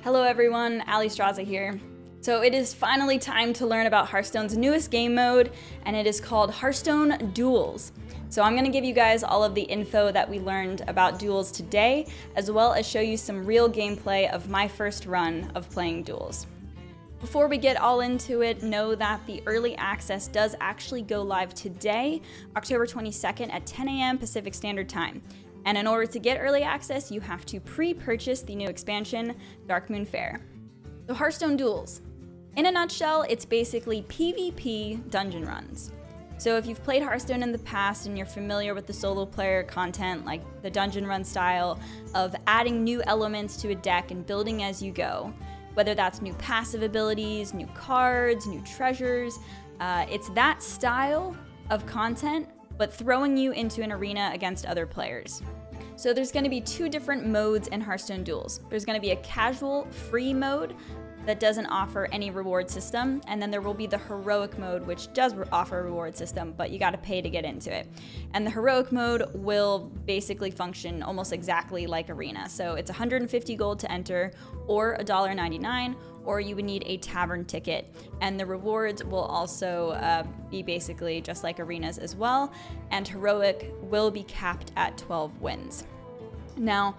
Hello everyone, Alliestrasza here. So it is finally time to learn about Hearthstone's newest game mode, and it is called Hearthstone Duels. So I'm going to give you guys all of the info that we learned about duels today, as well as show you some real gameplay of my first run of playing duels. Before we get all into it, know that the early access does actually go live today, October 22nd at 10 a.m. Pacific Standard Time. And in order to get early access, you have to pre-purchase the new expansion, Darkmoon Faire. So Hearthstone Duels. In a nutshell, it's basically PvP dungeon runs. So if you've played Hearthstone in the past and you're familiar with the solo player content, like the dungeon run style of adding new elements to a deck and building as you go, whether that's new passive abilities, new cards, new treasures, it's that style of content, but throwing you into an arena against other players. So there's going to be two different modes in Hearthstone Duels. There's going to be a casual free mode that doesn't offer any reward system, and then there will be the heroic mode, which does offer a reward system, but you got to pay to get into it. And the heroic mode will basically function almost exactly like Arena. So it's 150 gold to enter, or $1.99, or you would need a tavern ticket. And the rewards will also be basically just like Arenas as well, and heroic will be capped at 12 wins. Now,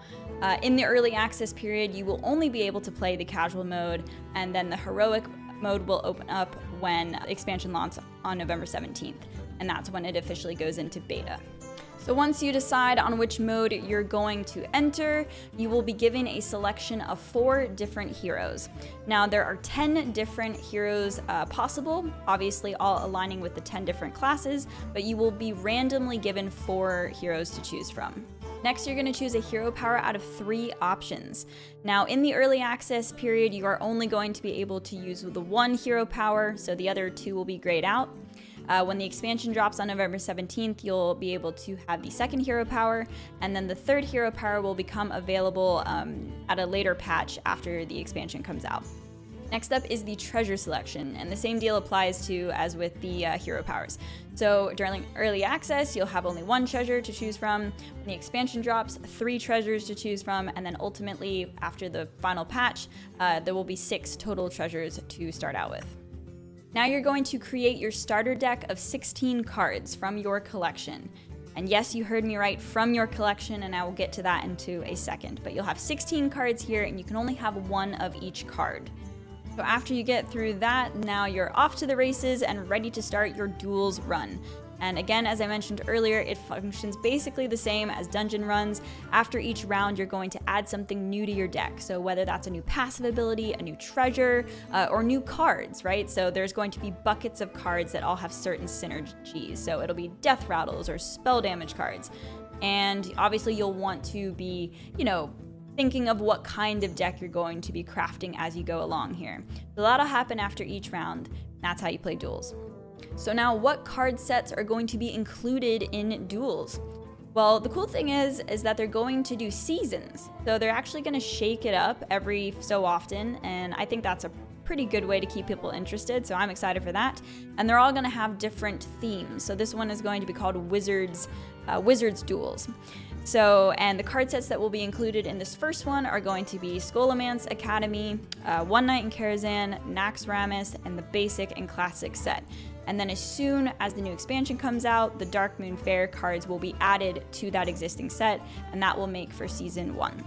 in the early access period, you will only be able to play the casual mode, and then the heroic mode will open up when expansion launches on November 17th, and that's when it officially goes into beta. So once you decide on which mode you're going to enter, you will be given a selection of 4 different heroes. Now, there are 10 different heroes possible, obviously all aligning with the 10 different classes, but you will be randomly given 4 heroes to choose from. Next, you're going to choose a hero power out of 3 options. Now, in the early access period, you are only going to be able to use the 1 hero power, so the other 2 will be grayed out. When the expansion drops on November 17th, you'll be able to have the 2nd hero power, and then the 3rd hero power will become available at a later patch after the expansion comes out. Next up is the treasure selection, and the same deal applies to as with the hero powers. So during early access, you'll have only 1 treasure to choose from. When the expansion drops, 3 treasures to choose from, and then ultimately, after the final patch, there will be 6 total treasures to start out with. Now you're going to create your starter deck of 16 cards from your collection. And yes, you heard me right, from your collection, and I will get to that into a second. But you'll have 16 cards here, and you can only have 1 of each card. So after you get through that, now you're off to the races and ready to start your duels run. And again, as I mentioned earlier, it functions basically the same as dungeon runs. After each round, you're going to add something new to your deck. So whether that's a new passive ability, a new treasure, or new cards, right? So there's going to be buckets of cards that all have certain synergies. So it'll be death rattles or spell damage cards. And obviously you'll want to be, thinking of what kind of deck you're going to be crafting as you go along here. So that'll happen after each round. That's how you play duels. So now, what card sets are going to be included in duels? Well, the cool thing is that they're going to do seasons. So they're actually going to shake it up every so often, and I think that's a pretty good way to keep people interested, so I'm excited for that. And they're all going to have different themes. So this one is going to be called Wizards Duels. And the card sets that will be included in this first one are going to be Scholomance Academy, One Night in Karazhan, Naxxramas, and the Basic and Classic set. And then as soon as the new expansion comes out, the Darkmoon Faire cards will be added to that existing set, and that will make for Season 1.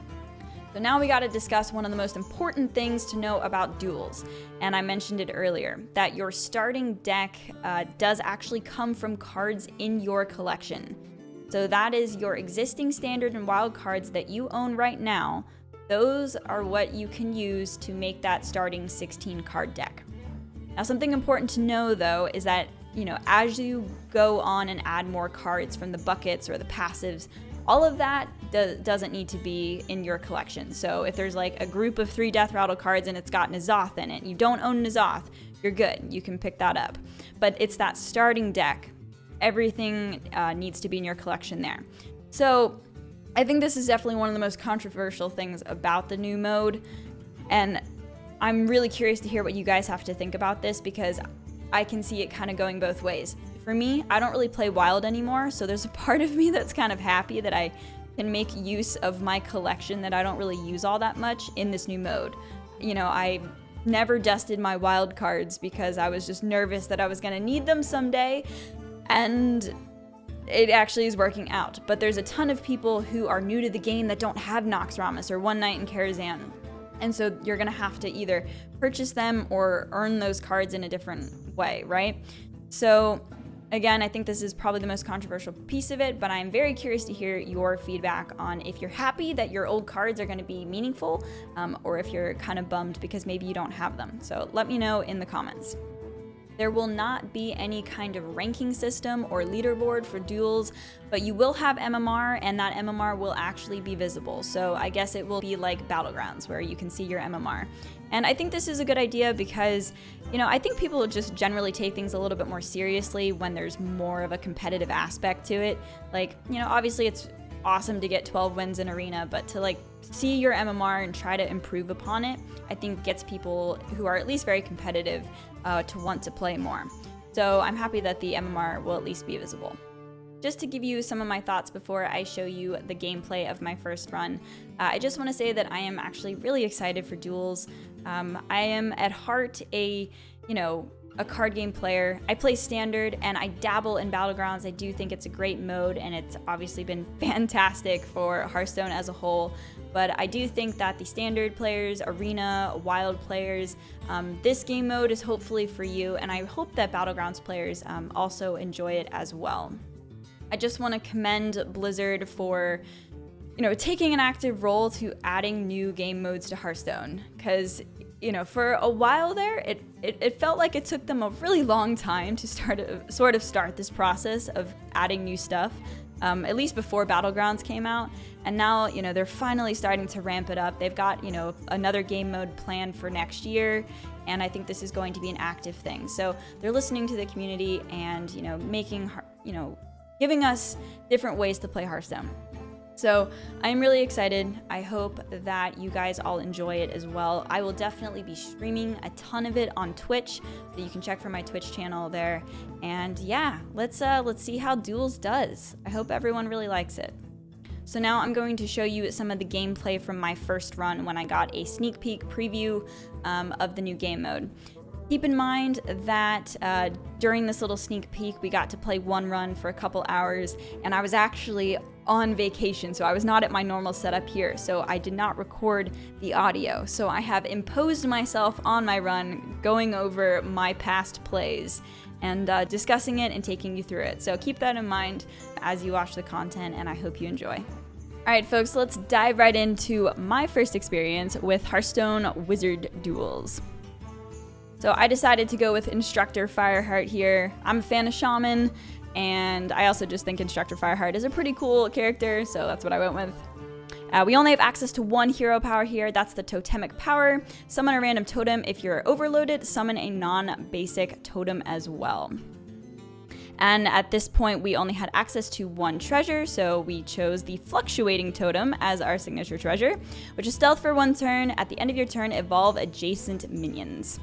So now we got to discuss one of the most important things to know about duels. And I mentioned it earlier, that your starting deck does actually come from cards in your collection. So that is your existing standard and wild cards that you own right now. Those are what you can use to make that starting 16 card deck. Now, something important to know though is that, as you go on and add more cards from the buckets or the passives, all of that doesn't need to be in your collection. So if there's like a group of 3 Death Rattle cards and it's got N'Zoth in it, you don't own N'Zoth, you're good. You can pick that up. But it's that starting deck. Everything needs to be in your collection there. So I think this is definitely one of the most controversial things about the new mode. And I'm really curious to hear what you guys have to think about this, because I can see it kind of going both ways. For me, I don't really play Wild anymore, so there's a part of me that's kind of happy that I can make use of my collection that I don't really use all that much in this new mode. I never dusted my wild cards because I was just nervous that I was gonna need them someday, and it actually is working out. But there's a ton of people who are new to the game that don't have Nox Ramus or One Night in Karazhan. And so you're gonna have to either purchase them or earn those cards in a different way, right? So again, I think this is probably the most controversial piece of it, but I'm very curious to hear your feedback on if you're happy that your old cards are gonna be meaningful, or if you're kind of bummed because maybe you don't have them. So let me know in the comments. There will not be any kind of ranking system or leaderboard for duels, but you will have MMR, and that MMR will actually be visible. So I guess it will be like Battlegrounds where you can see your MMR. And I think this is a good idea because, I think people just generally take things a little bit more seriously when there's more of a competitive aspect to it. Like, obviously it's awesome to get 12 wins in Arena, but to see your MMR and try to improve upon it, I think gets people who are at least very competitive to want to play more. So I'm happy that the MMR will at least be visible. Just to give you some of my thoughts before I show you the gameplay of my first run, I just want to say that I am actually really excited for duels. I am at heart a card game player. I play Standard and I dabble in Battlegrounds. I do think it's a great mode, and it's obviously been fantastic for Hearthstone as a whole. But I do think that the Standard players, Arena, Wild players, this game mode is hopefully for you, and I hope that Battlegrounds players also enjoy it as well. I just want to commend Blizzard for taking an active role to adding new game modes to Hearthstone, because for a while there, it felt like it took them a really long time to start this process of adding new stuff, at least before Battlegrounds came out. And now, they're finally starting to ramp it up. They've got, another game mode planned for next year, and I think this is going to be an active thing. So they're listening to the community and, giving us different ways to play Hearthstone. So I'm really excited. I hope that you guys all enjoy it as well. I will definitely be streaming a ton of it on Twitch, so you can check for my Twitch channel there. And yeah, let's see how Duels does. I hope everyone really likes it. So now I'm going to show you some of the gameplay from my first run when I got a sneak peek preview of the new game mode. Keep in mind that during this little sneak peek, we got to play one run for a couple hours, and I was actually on vacation, so I was not at my normal setup here, so I did not record the audio. So I have imposed myself on my run, going over my past plays and discussing it and taking you through it. So keep that in mind as you watch the content, and I hope you enjoy. All right, folks, let's dive right into my first experience with Hearthstone Wizard Duels. So I decided to go with Instructor Fireheart here. I'm a fan of Shaman, and I also just think Instructor Fireheart is a pretty cool character, so that's what I went with. We only have access to one hero power here. That's the Totemic Power. Summon a random totem. If you're overloaded, summon a non-basic totem as well. And at this point, we only had access to one treasure, so we chose the Fluctuating Totem as our signature treasure, which is stealth for one turn. At the end of your turn, evolve adjacent minions.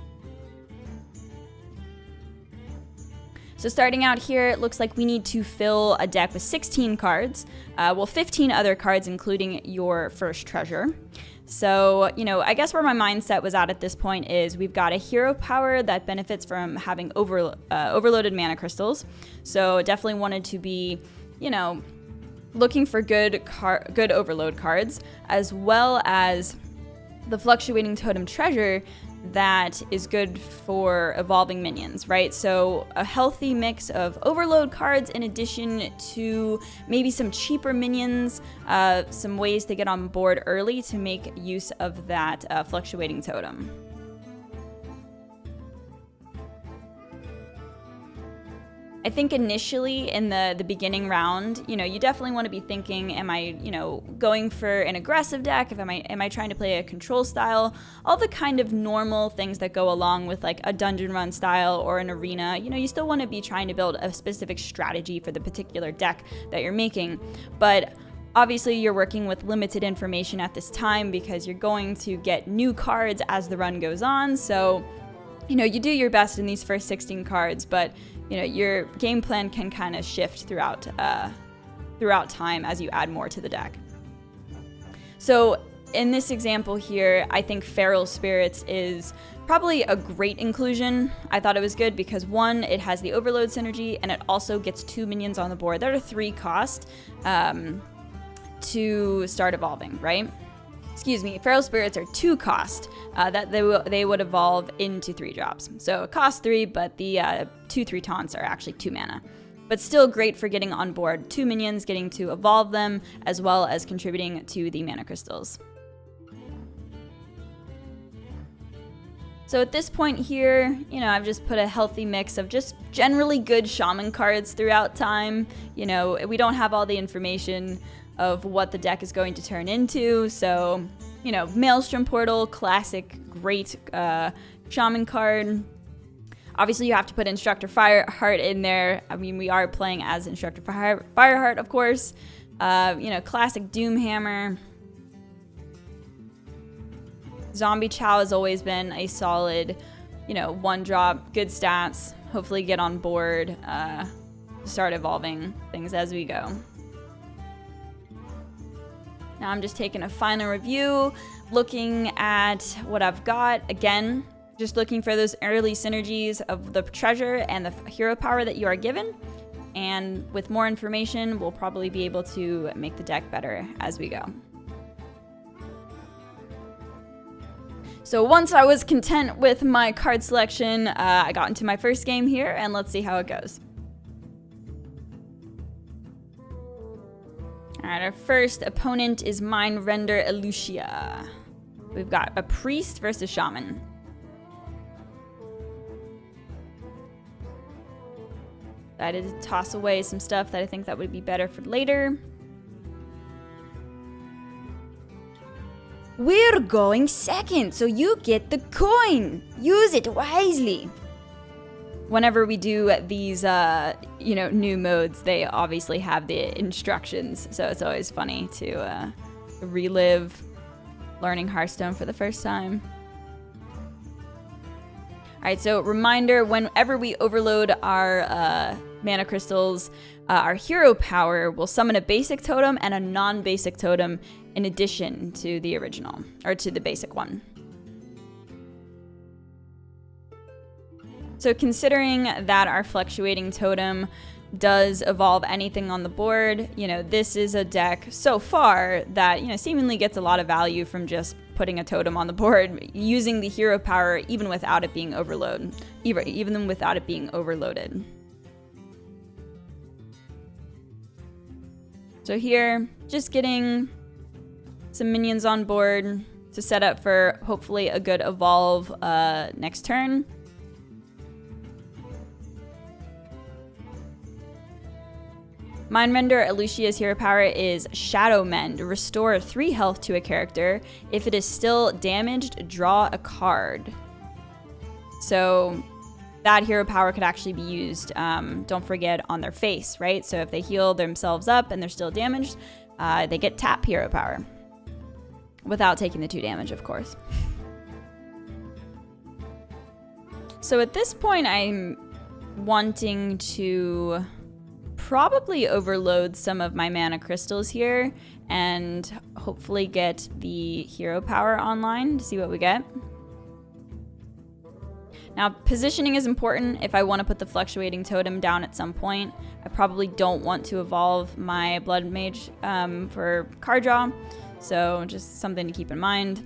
So starting out here, it looks like we need to fill a deck with 16 cards, 15 other cards, including your first treasure. So, I guess where my mindset was at this point is we've got a hero power that benefits from having overloaded mana crystals. So definitely wanted to be, looking for good overload cards, as well as the Fluctuating Totem treasure that is good for evolving minions, right? So a healthy mix of overload cards in addition to maybe some cheaper minions, some ways to get on board early to make use of that Fluctuating Totem. I think initially in the beginning round, you definitely want to be thinking, am I, going for an aggressive deck? Am I trying to play a control style? All the kind of normal things that go along with like a dungeon run style or an arena. You still want to be trying to build a specific strategy for the particular deck that you're making. But obviously you're working with limited information at this time because you're going to get new cards as the run goes on. So, you do your best in these first 16 cards, but your game plan can kind of shift throughout time as you add more to the deck. So in this example here, I think Feral Spirits is probably a great inclusion. I thought it was good because 1, it has the Overload synergy, and it also gets 2 minions on the board. They're a 3 cost to start evolving, right? Excuse me, Feral Spirits are 2 cost that they would evolve into 3 drops. So it costs 3, but the 2/3 taunts are actually 2 mana. But still great for getting on board 2 minions, getting to evolve them, as well as contributing to the mana crystals. So at this point here, you know, I've just put a healthy mix of just generally good shaman cards throughout time. You know, we don't have all the information of what the deck is going to turn into. So, you know, Maelstrom Portal, classic, great shaman card. Obviously, you have to put Instructor Fireheart in there. I mean, we are playing as Instructor Fireheart, of course. You know, classic Doomhammer. Zombie Chow has always been a solid, you know, 1-drop, good stats. Hopefully get on board, start evolving things as we go. Now I'm just taking a final review, looking at what I've got. Again, just looking for those early synergies of the treasure and the hero power that you are given. And with more information, we'll probably be able to make the deck better as we go. So once I was content with my card selection, I got into my first game here, and let's see how it goes. Alright, our first opponent is Mindrender Elucia. We've got a priest versus shaman. Decided to toss away some stuff that I think that would be better for later. We're going second, so you get the coin. Use it wisely. Whenever we do these, you know, new modes, they obviously have the instructions, so it's always funny to relive learning Hearthstone for the first time. All right, so reminder, whenever we overload our mana crystals, our hero power will summon a basic totem and a non-basic totem in addition to the original, or to the basic one. So considering that our fluctuating totem does evolve anything on the board, you know, this is a deck so far that, you know, seemingly gets a lot of value from just putting a totem on the board, using the hero power even without it being overloaded, even without it being overloaded. So here, just getting some minions on board to set up for hopefully a good evolve next turn. Mindrender Elucia's hero power is Shadow Mend. Restore 3 health to a character. If it is still damaged, draw a card. So that hero power could actually be used, don't forget, on their face, right? So if they heal themselves up and they're still damaged, they get tap hero power. Without taking the 2 damage, of course. So at this point, I'm wanting to probably overload some of my mana crystals here and hopefully get the hero power online to see what we get. Now, positioning is important if I want to put the fluctuating totem down at some point. I probably don't want to evolve my Blood Mage for card draw, so just something to keep in mind.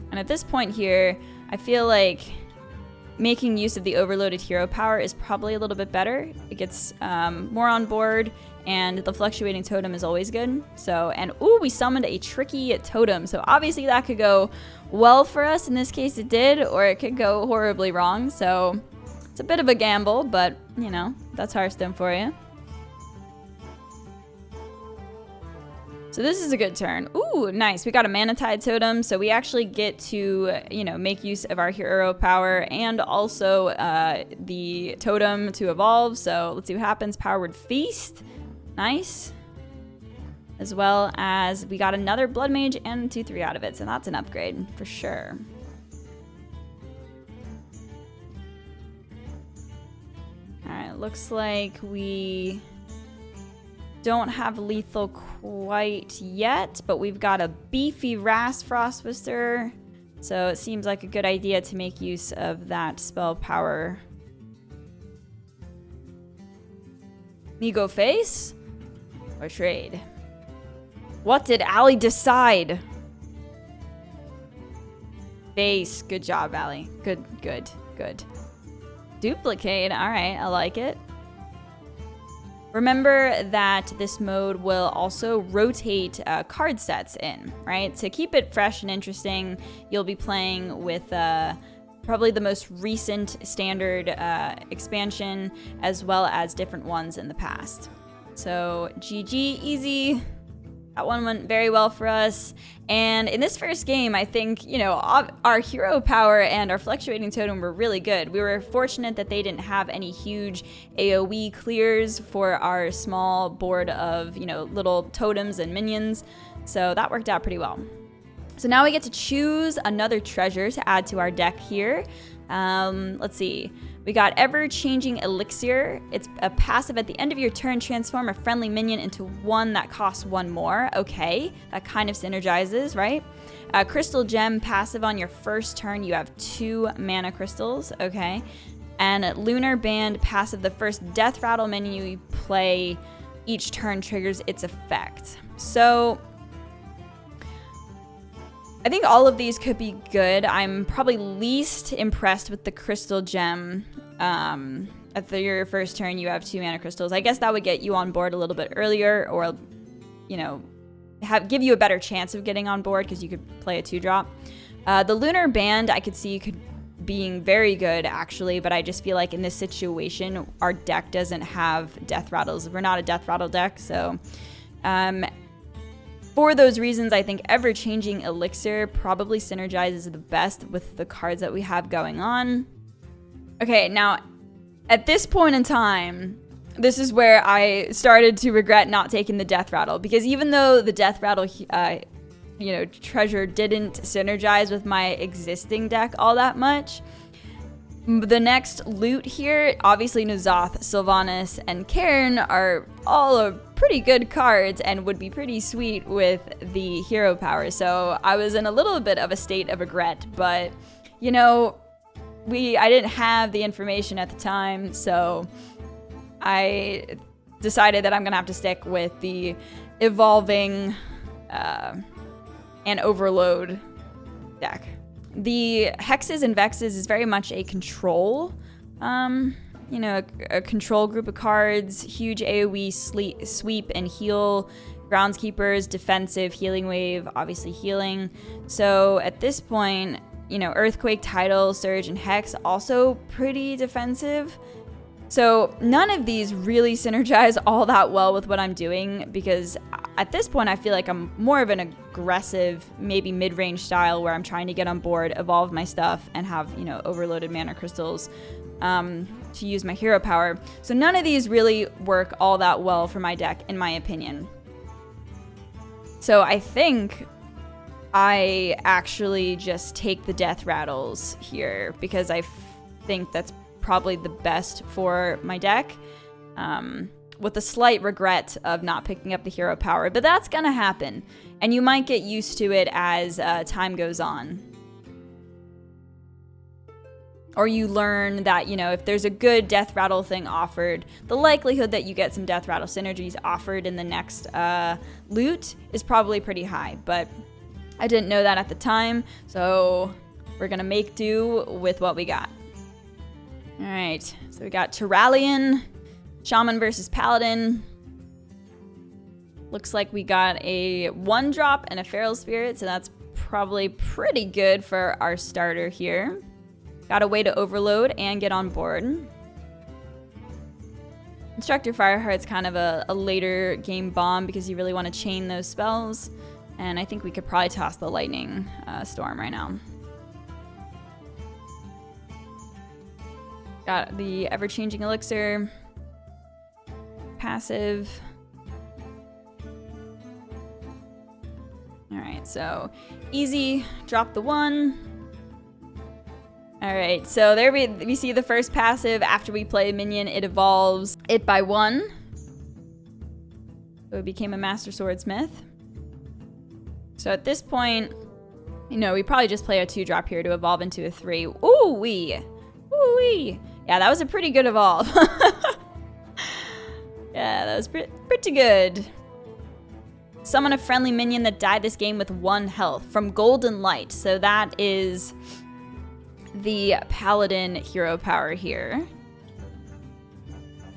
And at this point here, I feel like making use of the overloaded hero power is probably a little bit better. It gets more on board, and the fluctuating totem is always good. So, and ooh, we summoned a tricky totem. So obviously that could go well for us. In this case it did, or it could go horribly wrong. So it's a bit of a gamble, but you know, that's Hearthstone for you. So this is a good turn. Ooh, nice. We got a Mana Tide totem, so we actually get to, you know, make use of our hero power and also the totem to evolve. So let's see what happens. Powered Feast. Nice. As well as we got another Blood Mage and 2/3 out of it, so that's an upgrade for sure. All right, looks like we don't have lethal quite yet, but we've got a beefy Rast Frostwister. So it seems like a good idea to make use of that spell power. Me go face or trade? What did Allie decide? Face. Good job, Allie. Good, good, good. Duplicate. All right, I like it. Remember that this mode will also rotate card sets in, right? To keep it fresh and interesting, you'll be playing with probably the most recent standard expansion, as well as different ones in the past. So GG, easy. That one went very well for us. And in this first game, I think, you know, our hero power and our fluctuating totem were really good. We were fortunate that they didn't have any huge AoE clears for our small board of, you know, little totems and minions. So that worked out pretty well. So now we get to choose another treasure to add to our deck here. Let's see. We got Ever-Changing Elixir. It's a passive at the end of your turn. Transform a friendly minion into one that costs one more. Okay, that kind of synergizes, right? Crystal Gem, passive on your first turn. You have 2 mana crystals. Okay. And Lunar Band, passive. The first Death Rattle minion you play each turn triggers its effect. So I think all of these could be good. I'm probably least impressed with the Crystal Gem. At your first turn, you have 2 mana crystals. I guess that would get you on board a little bit earlier, or, you know, give you a better chance of getting on board because you could play a 2-drop. The Lunar Band, I could see being very good, actually, but I just feel like in this situation, our deck doesn't have Death Rattles. We're not a Death Rattle deck, so for those reasons, I think Ever-Changing Elixir probably synergizes the best with the cards that we have going on. Okay, now, at this point in time, this is where I started to regret not taking the Death Rattle, because even though the Death Rattle, you know, treasure didn't synergize with my existing deck all that much, the next loot here, obviously N'Zoth, Sylvanas, and Cairn are all pretty good cards and would be pretty sweet with the hero power. So I was in a little bit of a state of regret, but, you know, I didn't have the information at the time, so I decided that I'm gonna have to stick with the evolving and overload deck. The Hexes and Vexes is very much a control, you know, a control group of cards, huge AoE sweep and heal, Groundskeepers, defensive, healing wave, obviously healing. So at this point, you know, Earthquake, Tidal, Surge, and Hex also pretty defensive. So none of these really synergize all that well with what I'm doing, because at this point I feel like I'm more of an aggressive, maybe mid-range style where I'm trying to get on board, evolve my stuff, and have, you know, overloaded mana crystals to use my hero power. So none of these really work all that well for my deck, in my opinion. So I think I actually just take the Death Rattles here, because I think that's probably the best for my deck, with a slight regret of not picking up the hero power, but that's gonna happen, and you might get used to it as time goes on. Or you learn that, you know, if there's a good Death Rattle thing offered, the likelihood that you get some Death Rattle synergies offered in the next loot is probably pretty high, but I didn't know that at the time, so we're gonna make do with what we got. All right, so we got Turalyon Shaman versus Paladin. Looks like we got a 1-drop and a Feral Spirit, so that's probably pretty good for our starter here. Got a way to overload and get on board. Instructor Fireheart's kind of a later game bomb because you really want to chain those spells. And I think we could probably toss the Lightning Storm right now. Got the Ever-Changing Elixir. Passive. Alright, so easy. Drop the 1. Alright, so there we see the first passive. After we play a minion, it evolves it by 1. So it became a Master Swordsmith. So at this point, you know, we probably just play a 2-drop here to evolve into a 3. Ooh-wee! Ooh-wee! Yeah, that was a pretty good evolve. Yeah, that was pretty good. Summon a friendly minion that died this game with 1 health from Golden Light. So that is the Paladin hero power here.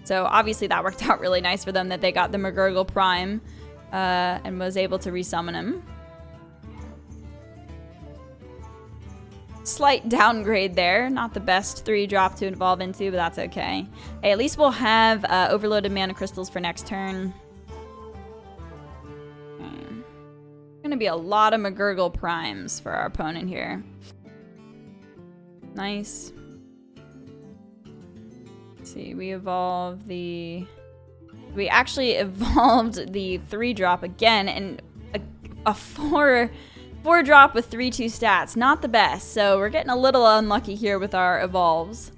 So obviously that worked out really nice for them that they got the McGurgle Prime and was able to resummon him. Slight downgrade there. Not the best 3-drop to evolve into, but that's okay. Hey, at least we'll have overloaded mana crystals for next turn. Okay. Gonna be a lot of McGurgle Primes for our opponent here. Nice. Let's see, we actually evolved the 3-drop again, and a 4-drop with 3/2 stats. Not the best, so we're getting a little unlucky here with our evolves.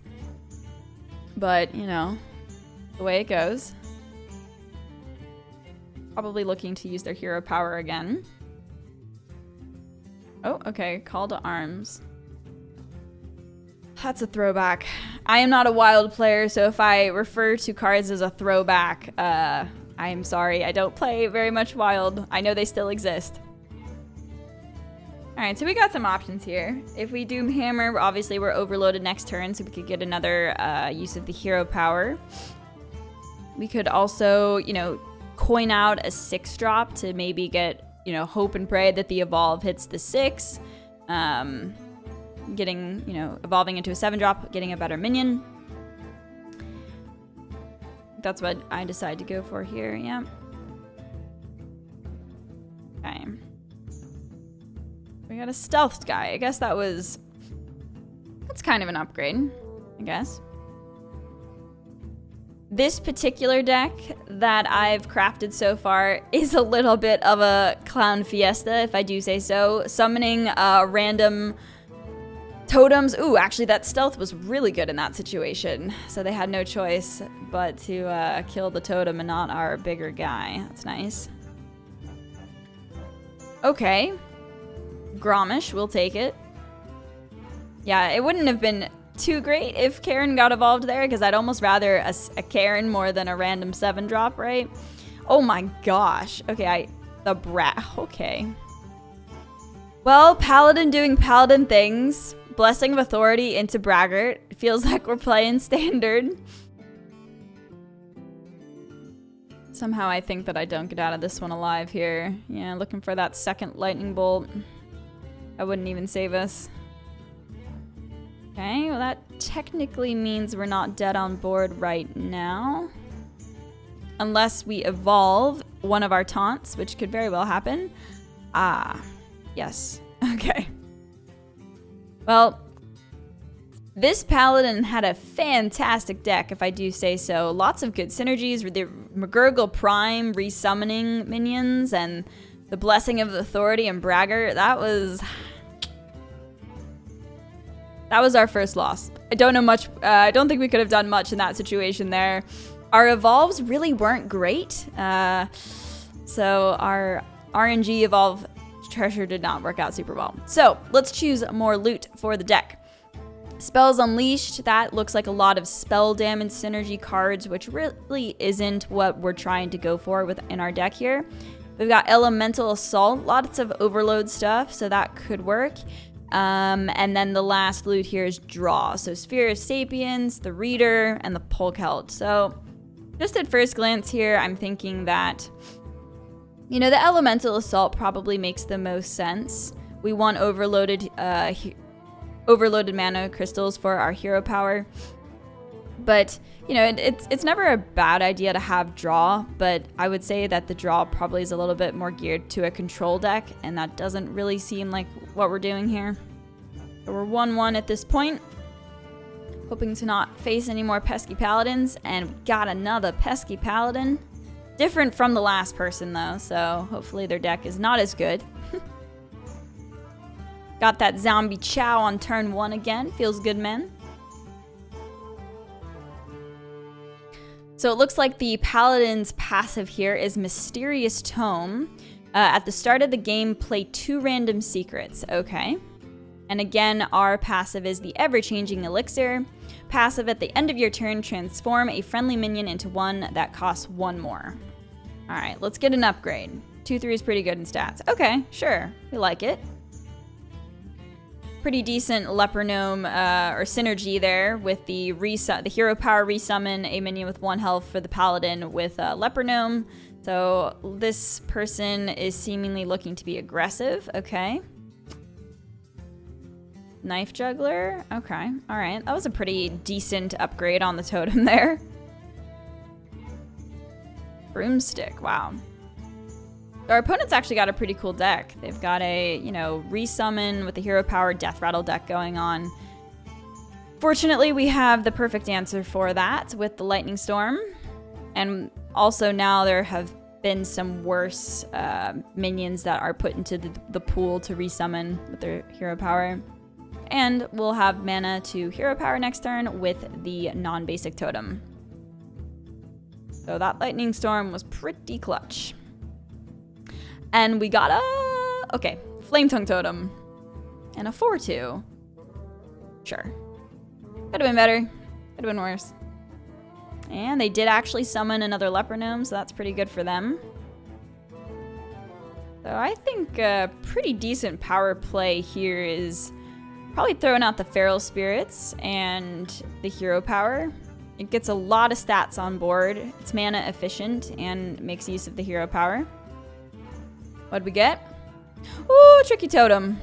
But, you know, the way it goes. Probably looking to use their hero power again. Oh, okay, call to arms. That's a throwback. I am not a wild player, so if I refer to cards as a throwback, I am sorry. I don't play very much wild. I know they still exist. Alright, so we got some options here. If we do Hammer, obviously we're overloaded next turn, so we could get another use of the hero power. We could also, you know, coin out a 6-drop to maybe get, you know, hope and pray that the evolve hits the 6. Getting, you know, evolving into a 7-drop, getting a better minion. That's what I decide to go for here, yeah. Okay. We got a stealth guy. I guess that's kind of an upgrade, I guess. This particular deck that I've crafted so far is a little bit of a clown fiesta, if I do say so. Summoning random totems. Ooh, actually that stealth was really good in that situation. So they had no choice but to kill the totem and not our bigger guy. That's nice. Okay. Gromish, we'll take it. Yeah, it wouldn't have been too great if Karen got evolved there, because I'd almost rather a Karen more than a random 7-drop, right? Oh my gosh. Okay, okay. Well, Paladin doing Paladin things. Blessing of Authority into Braggart. It feels like we're playing Standard. Somehow I think that I don't get out of this one alive here. Yeah, looking for that second lightning bolt. That wouldn't even save us. Okay, well that technically means we're not dead on board right now. Unless we evolve one of our taunts, which could very well happen. Ah, yes. Okay. Well, this Paladin had a fantastic deck, if I do say so. Lots of good synergies with the McGurgle Prime resummoning minions and the Blessing of Authority and Braggart. That was our first loss. I don't know much. I don't think we could have done much in that situation there. Our evolves really weren't great. So our RNG evolve treasure did not work out super well. So let's choose more loot for the deck. Spells Unleashed, that looks like a lot of spell damage synergy cards, which really isn't what we're trying to go for in our deck here. We've got Elemental Assault, lots of overload stuff, so that could work. And then the last loot here is Draw. So Sphere of Sapiens, the Reader, and the Polkhelt. So just at first glance here, I'm thinking that, you know, the Elemental Assault probably makes the most sense. We want overloaded mana crystals for our hero power. But, you know, it's never a bad idea to have Draw, but I would say that the Draw probably is a little bit more geared to a control deck, and that doesn't really seem like what we're doing here. So we're 1-1 at this point. Hoping to not face any more pesky Paladins, and we got another pesky Paladin. Different from the last person, though, so hopefully their deck is not as good. Got that Zombie Chow on turn 1 again. Feels good, man. So it looks like the Paladin's passive here is Mysterious Tome. At the start of the game, play 2 random secrets. Okay. And again, our passive is the Ever-Changing Elixir. Passive at the end of your turn, transform a friendly minion into one that costs 1 more. Alright, let's get an upgrade. 2-3 is pretty good in stats. Okay, sure. We like it. Pretty decent leper gnome or synergy there with the hero power resummon a minion with 1 health for the paladin with leper gnome. So this person is seemingly looking to be aggressive. Okay. Knife juggler. Okay. All right. That was a pretty decent upgrade on the totem there. Broomstick. Wow. Our opponent's actually got a pretty cool deck. They've got a, you know, resummon with the hero power death rattle deck going on. Fortunately, we have the perfect answer for that with the lightning storm. And also now there have been some worse minions that are put into the pool to resummon with their hero power. And we'll have mana to hero power next turn with the non-basic totem. So that lightning storm was pretty clutch. And we got a... okay, flame tongue totem. And a 4-2. Sure. Could have been better. Could have been worse. And they did actually summon another leper gnome, so that's pretty good for them. So I think a pretty decent power play here is probably throwing out the feral spirits and the hero power. It gets a lot of stats on board. It's mana efficient and makes use of the hero power. What'd we get? Ooh, tricky totem.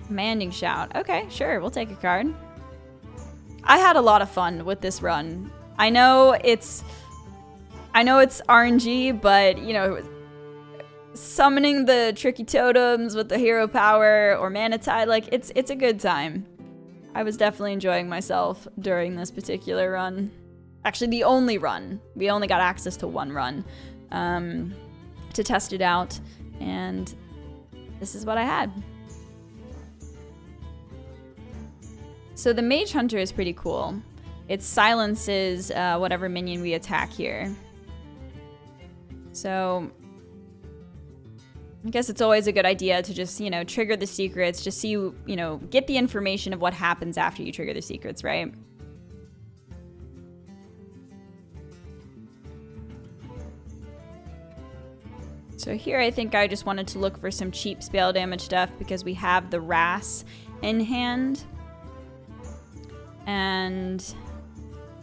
Commanding shout. Okay, sure, we'll take a card. I had a lot of fun with this run. I know it's RNG, but you know, summoning the tricky totems with the hero power or mana tide, like it's a good time. I was definitely enjoying myself during this particular run. Actually, the only run. We only got access to 1 run to test it out, and this is what I had. So the Mage Hunter is pretty cool. It silences whatever minion we attack here. So I guess it's always a good idea to just, you know, trigger the secrets, just so you know, get the information of what happens after you trigger the secrets, right? So here I think I just wanted to look for some cheap spell damage stuff because we have the Wrass in hand. And,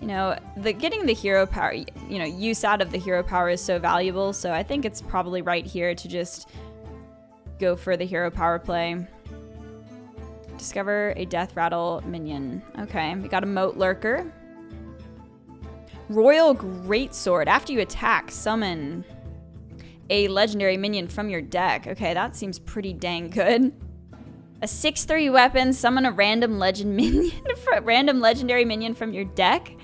you know, getting the hero power, you know, use out of the hero power is so valuable. So I think it's probably right here to just go for the hero power play. Discover a death rattle minion. Okay, we got a moat lurker. Royal Greatsword. After you attack, summon a legendary minion from your deck. Okay, that seems pretty dang good. A 6/3 weapon, summon a random legendary minion from your deck.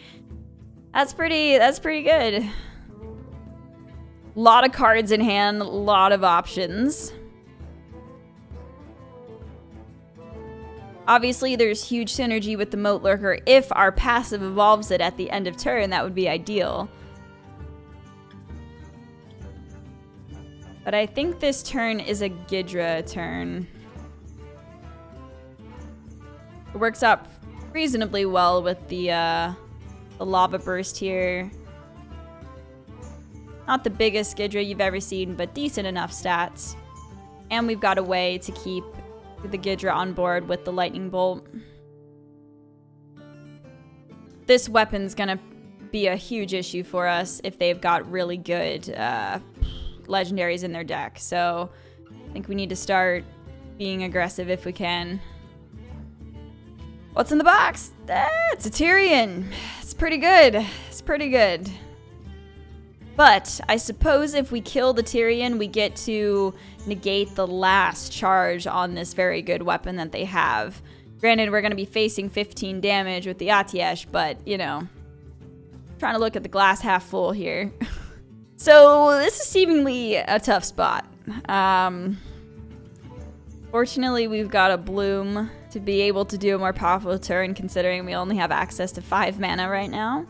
That's pretty good. Lot of cards in hand, a lot of options. Obviously, there's huge synergy with the Moat Lurker. If our passive evolves it at the end of turn, that would be ideal. But I think this turn is a Ghidra turn. It works out reasonably well with the Lava Burst here. Not the biggest Ghidra you've ever seen, but decent enough stats. And we've got a way to keep the Ghidra on board with the Lightning Bolt. This weapon's gonna be a huge issue for us if they've got really good legendaries in their deck. So I think we need to start being aggressive if we can. What's in the box? It's a Tyrion. It's pretty good. It's pretty good. But I suppose if we kill the Tyrion, we get to negate the last charge on this very good weapon that they have. Granted, we're going to be facing 15 damage with the Atiesh, but, you know, trying to look at the glass half full here. So this is seemingly a tough spot. Fortunately, we've got a Bloom to be able to do a more powerful turn, considering we only have access to 5 mana right now.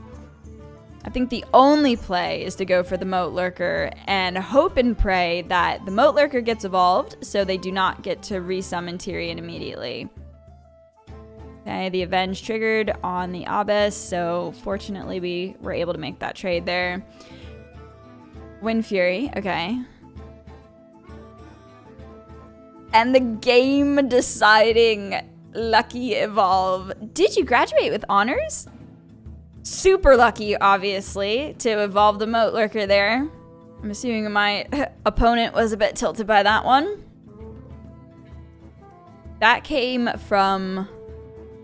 I think the only play is to go for the Moat Lurker and hope and pray that the Moat Lurker gets evolved so they do not get to resummon Tyrion immediately. Okay, the Avenge triggered on the Abyss, so fortunately we were able to make that trade there. Wind Fury, okay. And the game deciding lucky evolve. Did you graduate with honors? Super lucky, obviously, to evolve the Moat Lurker there. I'm assuming my opponent was a bit tilted by that one. That came from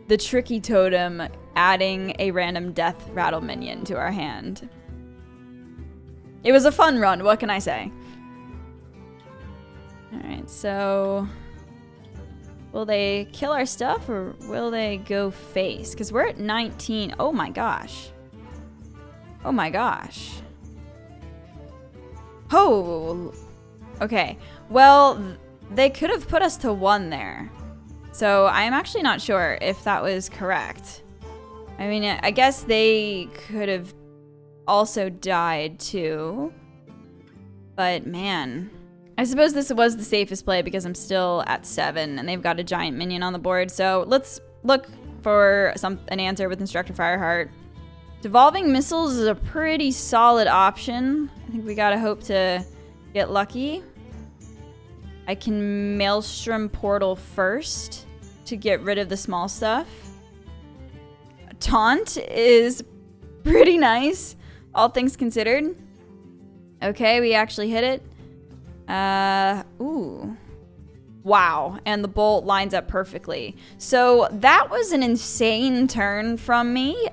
the Tricky Totem adding a random death rattle minion to our hand. It was a fun run, what can I say? Alright, so will they kill our stuff or will they go face? Because we're at 19. Oh my gosh. Oh my gosh. Oh, okay. Well, they could have put us to 1 there. So I'm actually not sure if that was correct. I mean, I guess they could have also died too. But man, I suppose this was the safest play because I'm still at 7 and they've got a giant minion on the board. So let's look for an answer with Instructor Fireheart. Devolving Missiles is a pretty solid option. I think we gotta hope to get lucky. I can Maelstrom Portal first to get rid of the small stuff. Taunt is pretty nice, all things considered. Okay, we actually hit it. Ooh. Wow, and the bolt lines up perfectly. So that was an insane turn from me.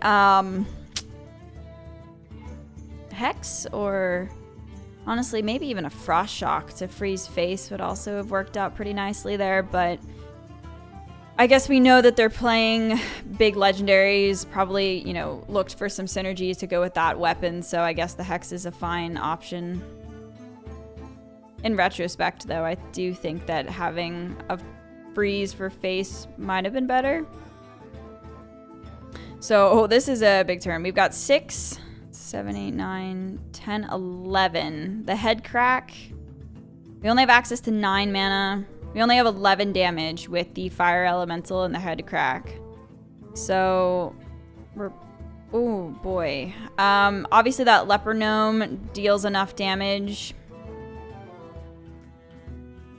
Hex or honestly maybe even a Frost Shock to freeze face would also have worked out pretty nicely there, but I guess we know that they're playing big legendaries, probably, you know, looked for some synergies to go with that weapon, so I guess the Hex is a fine option. In retrospect, though, I do think that having a freeze for face might have been better. So, this is a big turn. We've got 6, 7, 8, 9, 10, 11. The head crack. We only have access to 9 mana. We only have 11 damage with the fire elemental and the head crack. So, we're... Oh, boy. Obviously, that leper gnome deals enough damage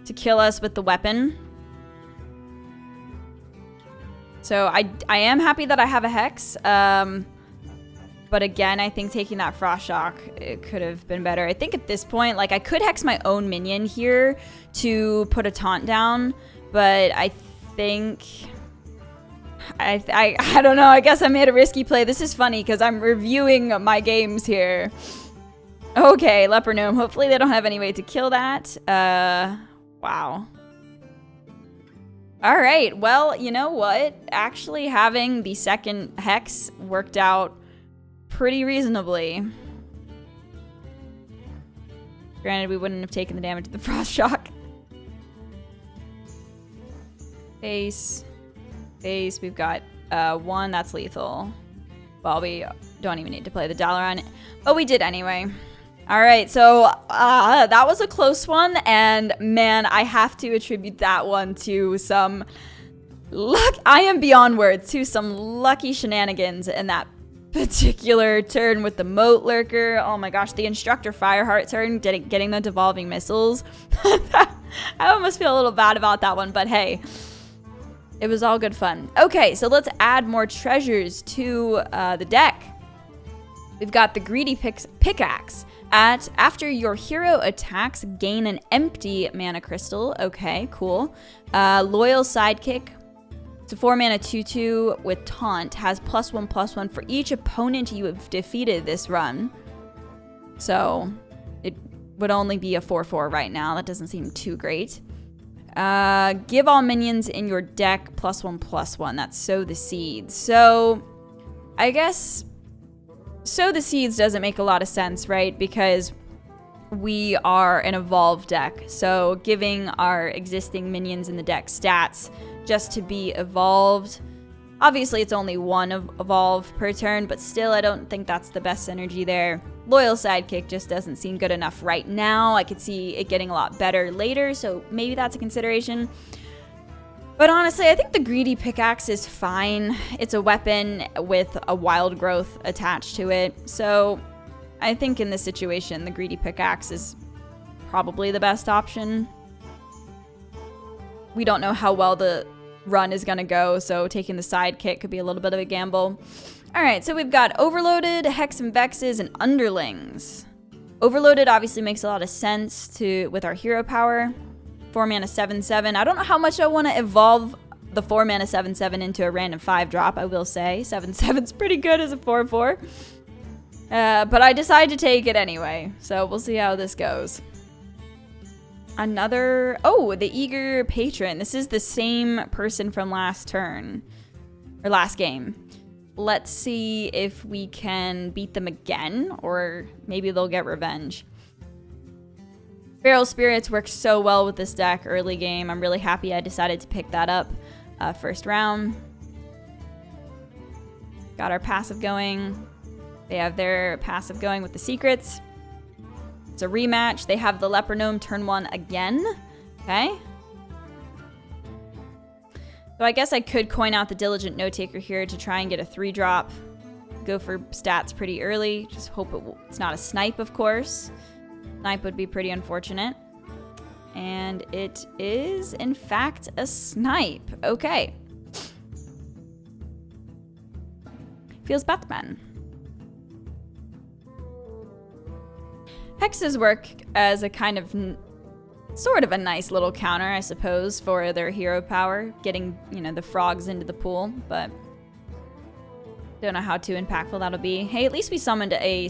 to kill us with the weapon. So I am happy that I have a Hex. But again, I think taking that Frost Shock, it could have been better. I think at this point, like, I could Hex my own minion here to put a taunt down, but I think... I don't know, I guess I made a risky play. This is funny because I'm reviewing my games here. Okay, Leper Gnome. Hopefully they don't have any way to kill that. Wow. All right, well, you know what? Actually having the second Hex worked out pretty reasonably. Granted, we wouldn't have taken the damage of the Frost Shock. Face. Face, we've got 1 that's lethal. Well, we don't even need to play the Dalaran. Oh, we did anyway. All right, so that was a close one, and man, I have to attribute that one to some luck. I am beyond words, to some lucky shenanigans in that particular turn with the Moat Lurker. Oh my gosh, the Instructor Fireheart turn, getting the Devolving Missiles. I almost feel a little bad about that one, but hey, it was all good fun. Okay, so let's add more treasures to the deck. We've got the Greedy Pickaxe. After your hero attacks, gain an empty mana crystal. Okay, cool. Loyal Sidekick. It's a 4-mana 2/2 with Taunt. Has +1/+1 for each opponent you have defeated this run. So it would only be a 4/4 right now. That doesn't seem too great. Give all minions in your deck +1/+1. That's Sow the Seeds. So I guess Sow the Seeds doesn't make a lot of sense, right? Because we are an evolved deck. So giving our existing minions in the deck stats just to be evolved Obviously, it's only one evolve per turn, but still, I don't think that's the best synergy there. Loyal Sidekick just doesn't seem good enough right now. I could see it getting a lot better later, so maybe that's a consideration. But honestly, I think the Greedy Pickaxe is fine. It's a weapon with a wild growth attached to it, so I think in this situation, the Greedy Pickaxe is probably the best option. We don't know how well the run is gonna go, so taking the sidekick could be a little bit of a gamble. Alright, so we've got Overloaded, Hex and Vexes, and Underlings. Overloaded obviously makes a lot of sense with our hero power. 4 mana 7/7. I don't know how much I want to evolve the 4 mana 7/7 into a random 5 drop, I will say. 7/7's pretty good as a 4/4. But I decided to take it anyway, so we'll see how this goes. Oh, the Eager Patron. This is the same person from last turn, or last game. Let's see if we can beat them again, or maybe they'll get revenge. Feral Spirits works so well with this deck early game. I'm really happy I decided to pick that up first round. Got our passive going. They have their passive going with the secrets. It's a rematch. They have the Leper Gnome turn 1 again. Okay. So I guess I could coin out the Diligent Note Taker here to try and get a 3-drop. Go for stats pretty early. Just hope it's not a snipe, of course. Snipe would be pretty unfortunate. And it is, in fact, a snipe. Okay. Feels Batman. Hexes work as a kind of, sort of a nice little counter, I suppose, for their hero power. Getting, the frogs into the pool, but don't know how too impactful that'll be. Hey, at least we summoned a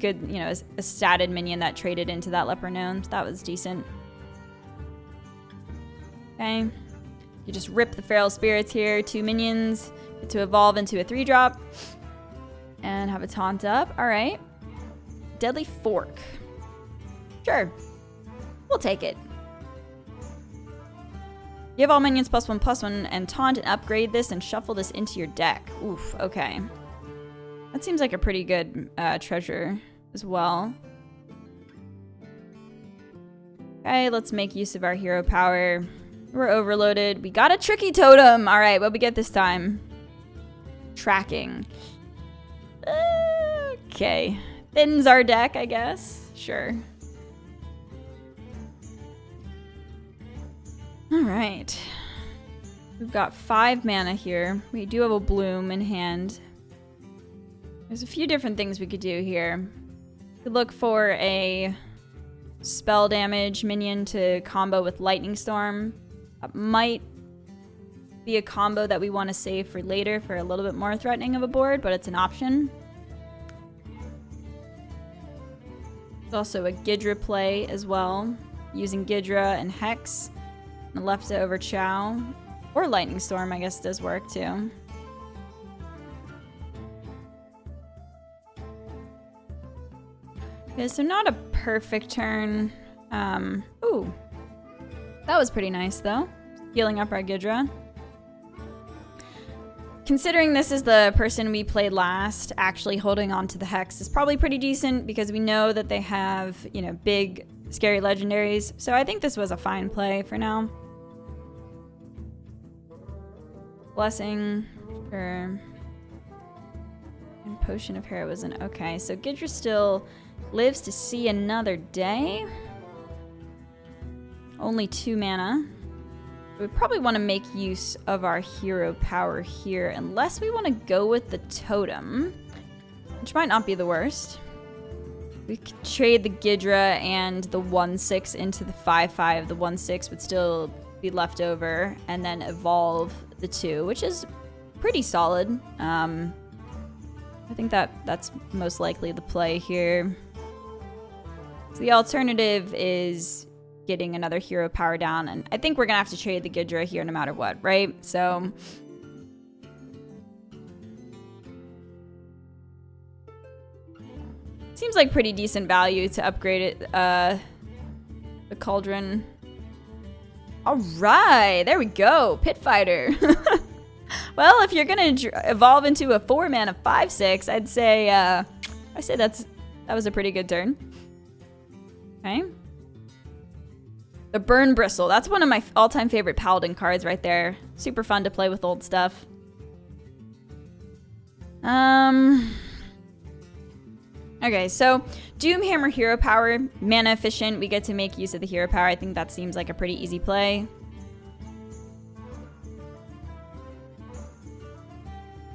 good, a statted minion that traded into that Leper Gnome. So that was decent. Okay. You just rip the Feral Spirits here. 2 minions to evolve into a 3-drop. And have a taunt up. Alright. Deadly Fork. Sure. We'll take it. Give all minions +1/+1 and taunt and upgrade this and shuffle this into your deck. Oof, okay. That seems like a pretty good treasure as well. Okay, let's make use of our hero power. We're overloaded. We got a Tricky Totem. All right, what we get this time? Tracking. Okay. Thins our deck, I guess. Sure. All right. We've got 5 mana here. We do have a Bloom in hand. There's a few different things we could do here. We could look for a spell damage minion to combo with Lightning Storm. That might be a combo that we want to save for later for a little bit more threatening of a board, but it's an option. There's also a Gidra play as well, using Gidra and Hex. And leftover Chow. Or Lightning Storm, I guess, does work too. Okay, so not a perfect turn. Ooh. That was pretty nice, though. Healing up our Gidra. Considering this is the person we played last, actually holding on to the Hex is probably pretty decent because we know that they have, big, scary legendaries. So I think this was a fine play for now. Blessing, sure. And Potion of Heroism. Okay, so Gidra still lives to see another day. Only 2 mana. We probably want to make use of our hero power here, unless we want to go with the totem, which might not be the worst. We could trade the Gidra and the 1/6 into the 5/5. The 1/6 would still be left over, and then evolve the 2, which is pretty solid. I think that's most likely the play here. So the alternative is getting another hero power down, and I think we're gonna have to trade the Gidra here no matter what, right? So seems like pretty decent value to upgrade it, the Cauldron. All right, there we go. Pit Fighter. Well, if you're gonna evolve into a 4-mana 5/6, I'd say that was a pretty good turn. Okay. The Burn Bristle. That's one of my all-time favorite Paladin cards right there. Super fun to play with old stuff. Okay, so Doomhammer Hero Power, mana efficient. We get to make use of the hero power. I think that seems like a pretty easy play.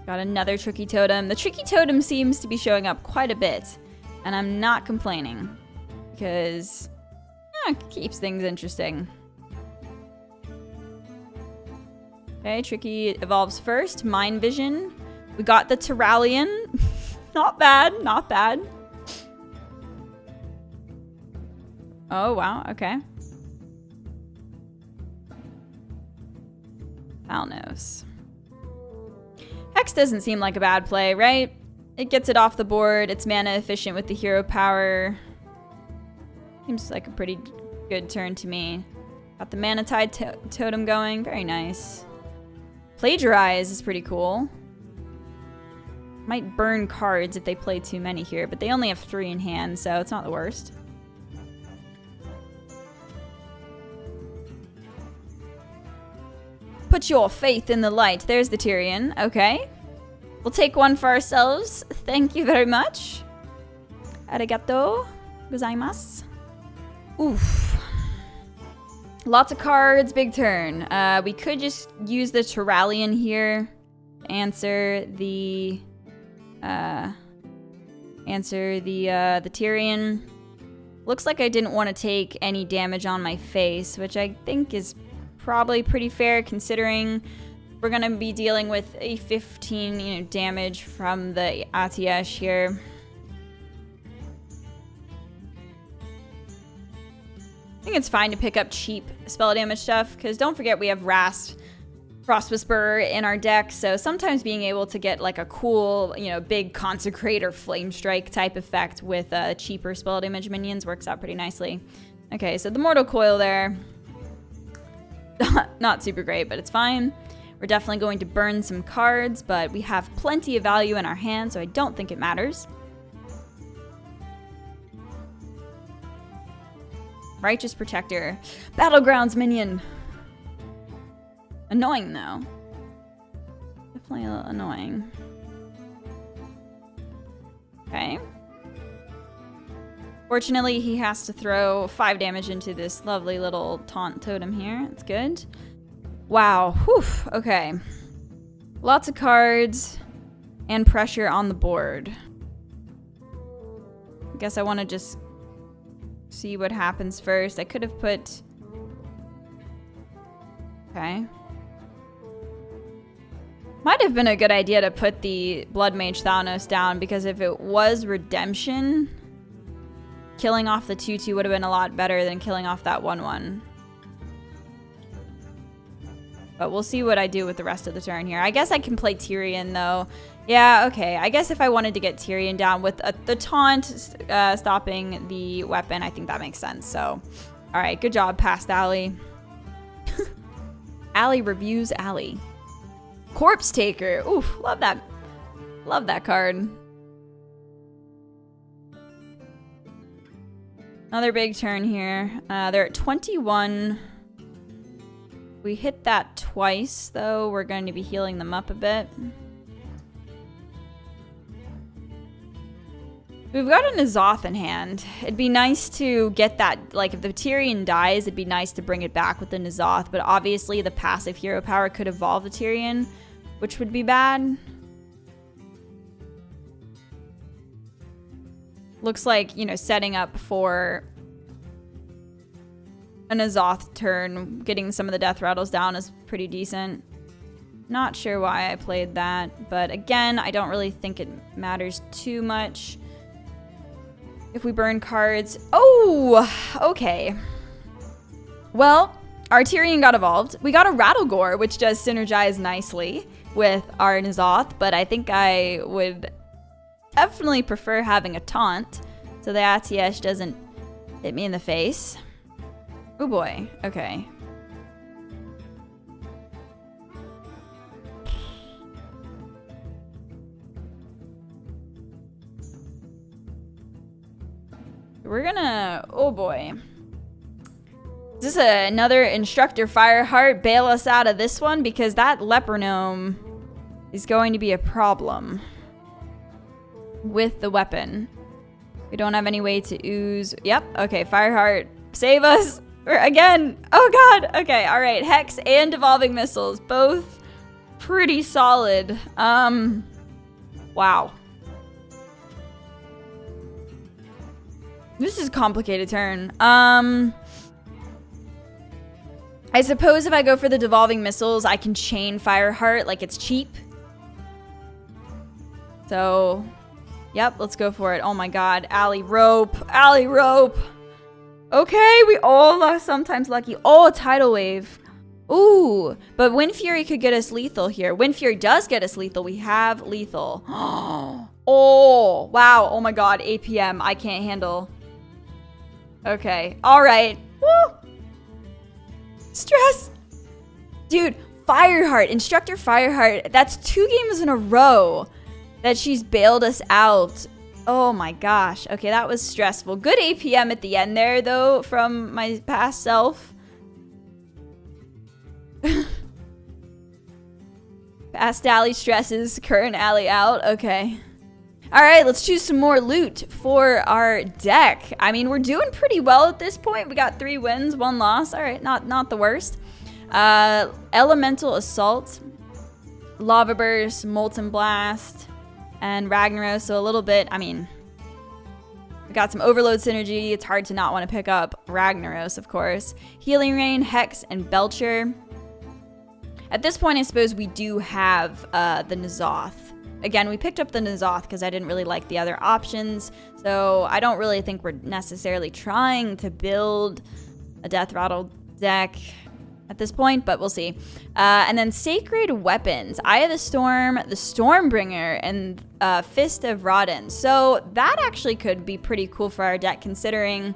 Got another Tricky Totem. The Tricky Totem seems to be showing up quite a bit, and I'm not complaining because it keeps things interesting. Okay, Tricky evolves first. Mind Vision. We got the Turalyon. Not bad, not bad. Oh, wow, okay. Alnos. Hex doesn't seem like a bad play, right? It gets it off the board. It's mana efficient with the hero power. Seems like a pretty good turn to me. Got the Mana Tide totem going. Very nice. Plagiarize is pretty cool. Might burn cards if they play too many here, but they only have 3 in hand, so it's not the worst. Put your faith in the light. There's the Tyrion. Okay. We'll take one for ourselves. Thank you very much. Arigato gozaimasu. Oof. Lots of cards. Big turn. We could just use the Turalyon here to answer the Tyrion. Looks like I didn't want to take any damage on my face, which I think is probably pretty fair considering we're gonna be dealing with a 15, damage from the Alliestrasza here. I think it's fine to pick up cheap spell damage stuff because don't forget we have Frost Whisperer in our deck, so sometimes being able to get like a cool, big Consecrate or Flame Strike type effect with cheaper spell damage minions works out pretty nicely. Okay, so the Mortal Coil there. Not super great, but it's fine. We're definitely going to burn some cards, but we have plenty of value in our hand, so I don't think it matters. Righteous Protector. Battlegrounds minion. Annoying, though. Definitely a little annoying. Okay. Fortunately, he has to throw 5 damage into this lovely little taunt totem here. That's good. Wow. Whew. Okay. Lots of cards and pressure on the board. I guess I want to just see what happens first. I could have put... Okay. Might have been a good idea to put the Blood Mage Thanos down because if it was Redemption... killing off the 2/2 would have been a lot better than killing off that 1/1. But we'll see what I do with the rest of the turn here. I guess I can play Tyrion, though. Yeah, okay. I guess if I wanted to get Tyrion down with the taunt stopping the weapon, I think that makes sense. So, all right. Good job, past Allie. Allie reviews Allie. Corpse Taker. Oof, love that. Love that card. Another big turn here. They're at 21. We hit that twice, though. We're going to be healing them up a bit. We've got an Azoth in hand. It'd be nice to get that, like if the Tyrion dies, it'd be nice to bring it back with the Azoth, but obviously the passive hero power could evolve the Tyrion, which would be bad. Looks like, setting up for an Azoth turn, getting some of the death rattles down is pretty decent. Not sure why I played that, but again, I don't really think it matters too much. If we burn cards... Oh! Okay. Well, our Tyrion got evolved. We got a Rattlegore, which does synergize nicely with our Azoth, but I think I would definitely prefer having a taunt so the Alliestrasza doesn't hit me in the face. Oh boy, okay. we're gonna, oh boy. Is this another Instructor Fireheart? Bail us out of this one, because that leper gnome is going to be a problem with the weapon. We don't have any way to ooze. Yep, okay, Fireheart, save us. Again, oh god, okay, all right. Hex and Devolving Missiles, both pretty solid. Wow. This is a complicated turn. I suppose if I go for the Devolving Missiles, I can chain Fireheart like it's cheap. So, yep, let's go for it. Oh my god, Allie rope, Allie rope. Okay, we all sometimes lucky. Oh, a Tidal Wave. Ooh, but Wind Fury could get us lethal here. Wind Fury does get us lethal. We have lethal. Oh, wow. Oh my god, APM. I can't handle. Okay, all right. Woo. Stress. Dude, Fireheart, Instructor Fireheart. That's 2 games in a row that she's bailed us out. Oh my gosh. Okay, that was stressful. Good APM at the end there, though, from my past self. Past Allie stresses, current Allie out. Okay. All right, let's choose some more loot for our deck. I mean, we're doing pretty well at this point. We got 3 wins, 1 loss. All right, not the worst. Elemental Assault, Lava Burst, Molten Blast, and Ragnaros. So a little bit, I mean, we got some Overload synergy. It's hard to not want to pick up Ragnaros, of course. Healing Rain, Hex, and Belcher. At this point, I suppose we do have the N'Zoth. Again, we picked up the N'Zoth because I didn't really like the other options. So I don't really think we're necessarily trying to build a Death Rattle deck at this point, but we'll see. And then Sacred Weapons, Eye of the Storm, the Stormbringer, and Fist of Rodden. So that actually could be pretty cool for our deck, considering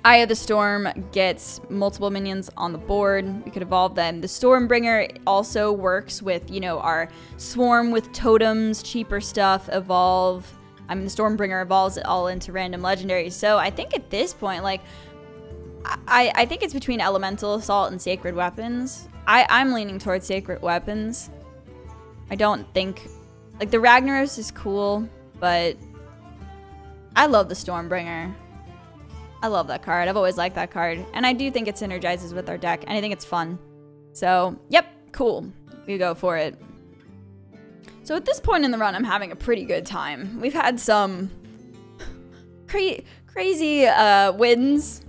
Eye of the Storm gets multiple minions on the board. We could evolve them. The Stormbringer also works with, you know, our Swarm with totems, cheaper stuff, evolve. I mean, the Stormbringer evolves it all into random legendaries. So I think at this point, like, I think it's between Elemental Assault and Sacred Weapons. I'm leaning towards Sacred Weapons. I don't think, like, the Ragnaros is cool, but I love the Stormbringer. I love that card. I've always liked that card. And I do think it synergizes with our deck. And I think it's fun. So, yep, cool. We go for it. So at this point in the run, I'm having a pretty good time. We've had some crazy wins.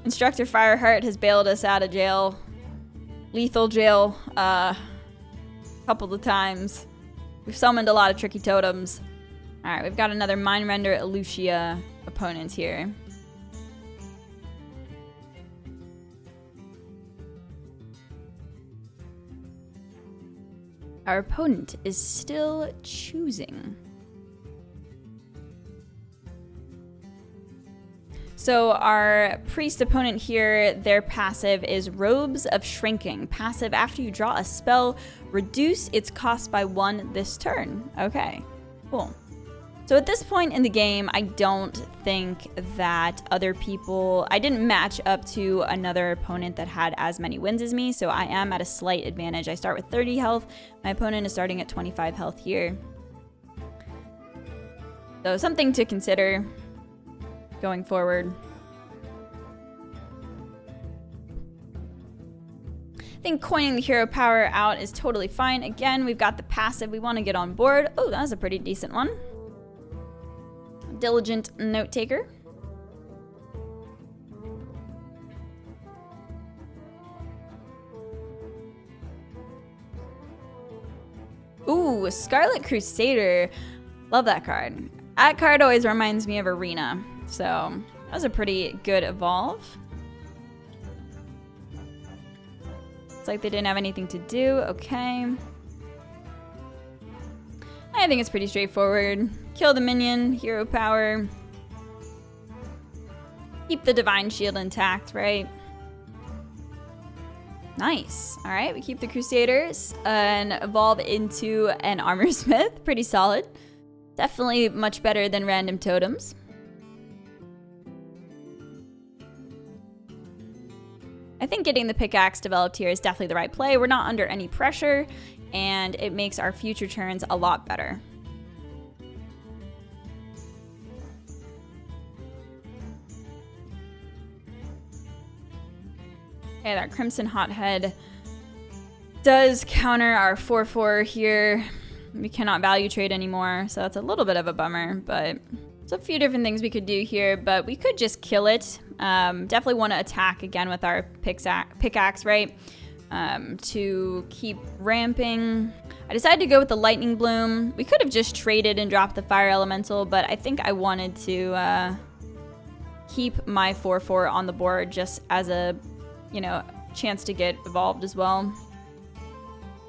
Instructor Fireheart has bailed us out of jail. Lethal jail a couple of times. We've summoned a lot of tricky totems. Alright, we've got another Mindrender Elucia opponent here. Our opponent is still choosing. So our priest opponent here, their passive is Robes of Shrinking. Passive, after you draw a spell, reduce its cost by 1 this turn. Okay, cool. So at this point in the game, I don't think that other people... I didn't match up to another opponent that had as many wins as me, so I am at a slight advantage. I start with 30 health. My opponent is starting at 25 health here. So something to consider going forward. I think coining the hero power out is totally fine. Again, we've got the passive we want to get on board. Oh, that was a pretty decent one. Diligent Note Taker. Ooh, Scarlet Crusader. Love that card. That card always reminds me of Arena. So that was a pretty good evolve. Looks like they didn't have anything to do. Okay. I think it's pretty straightforward. Kill the minion, hero power. Keep the Divine Shield intact, right? Nice. All right, we keep the Crusaders and evolve into an Armor Smith. Pretty solid. Definitely much better than random totems. I think getting the pickaxe developed here is definitely the right play. We're not under any pressure, and it makes our future turns a lot better. Okay, that Crimson Hothead does counter our 4/4 here. We cannot value trade anymore, so that's a little bit of a bummer, but there's a few different things we could do here, but we could just kill it. Definitely want to attack again with our pickaxe, right? To keep ramping. I decided to go with the Lightning Bloom. We could have just traded and dropped the Fire Elemental, but I think I wanted to keep my 4/4 on the board just as a, you know, chance to get evolved as well.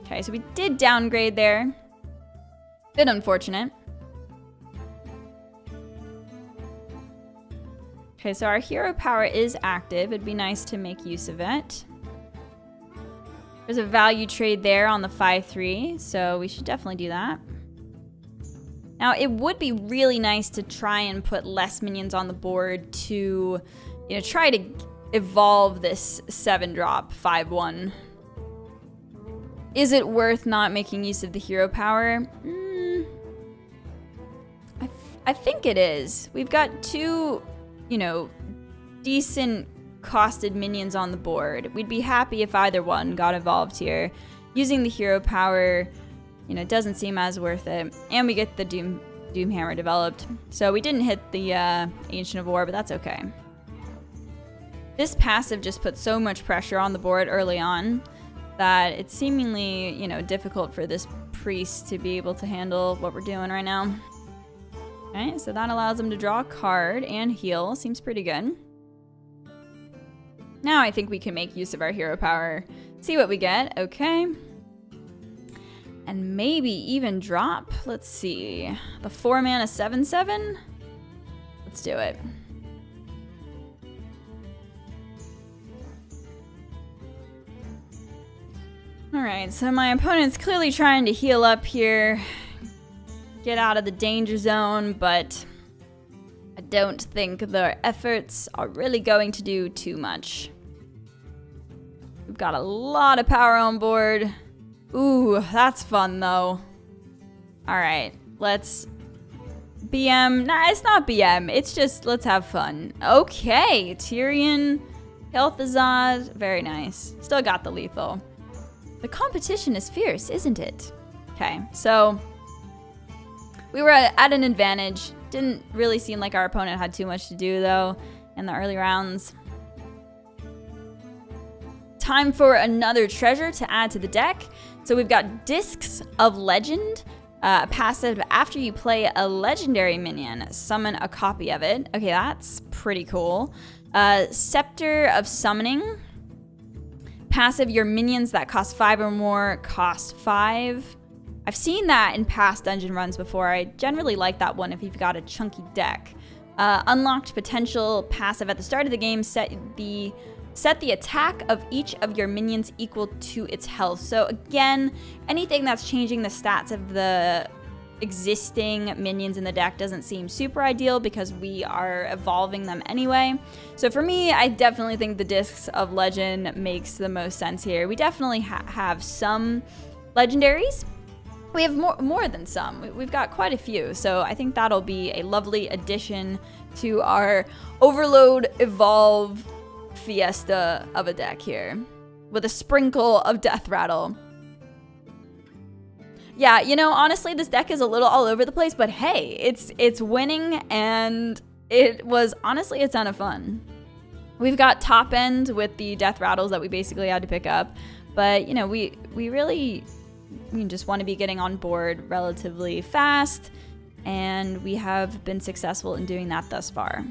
Okay, so we did downgrade there. Bit unfortunate. Okay, so our hero power is active. It'd be nice to make use of it. There's a value trade there on the 5/3, so we should definitely do that. Now, it would be really nice to try and put less minions on the board to, you know, try to evolve this 7-drop 5/1. Is it worth not making use of the hero power? I think it is. We've got 2, you know, decent costed minions on the board. We'd be happy if either one got evolved here. Using the hero power, you know, doesn't seem as worth it. And we get the Doomhammer developed. So we didn't hit the Ancient of War, but that's okay. This passive just puts so much pressure on the board early on that it's seemingly, you know, difficult for this priest to be able to handle what we're doing right now. Okay, so that allows him to draw a card and heal. Seems pretty good. Now I think we can make use of our hero power. See what we get. Okay. And maybe even drop. Let's see. The 4-mana 7/7. Let's do it. Alright, so my opponent's clearly trying to heal up here. Get out of the danger zone, but I don't think their efforts are really going to do too much. We've got a lot of power on board. Ooh, that's fun though. Alright, let's BM. Nah, it's not BM. It's just let's have fun. Okay, Tyrion, HEARTHSTONE, very nice. Still got the lethal. The competition is fierce, isn't it? Okay, so we were at an advantage. Didn't really seem like our opponent had too much to do, though, in the early rounds. Time for another treasure to add to the deck. So we've got Discs of Legend. Passive, after you play a legendary minion, summon a copy of it. Okay, that's pretty cool. Scepter of Summoning. Passive, your minions that cost 5 or more cost 5. I've seen that in past dungeon runs before. I generally like that one if you've got a chunky deck. Unlocked potential passive at the start of the game, set the attack of each of your minions equal to its health. So again, anything that's changing the stats of the existing minions in the deck doesn't seem super ideal because we are evolving them anyway. So for me, I definitely think the Discs of Legend makes the most sense here. We definitely have some legendaries. We have more than some. We've got quite a few, so I think that'll be a lovely addition to our Overload Evolve fiesta of a deck here, with a sprinkle of Death Rattle. Yeah, you know, honestly, this deck is a little all over the place, but hey, it's winning, and it was honestly a ton of fun. We've got top end with the Death Rattles that we basically had to pick up, but you know, we really just want to be getting on board relatively fast, and we have been successful in doing that thus far.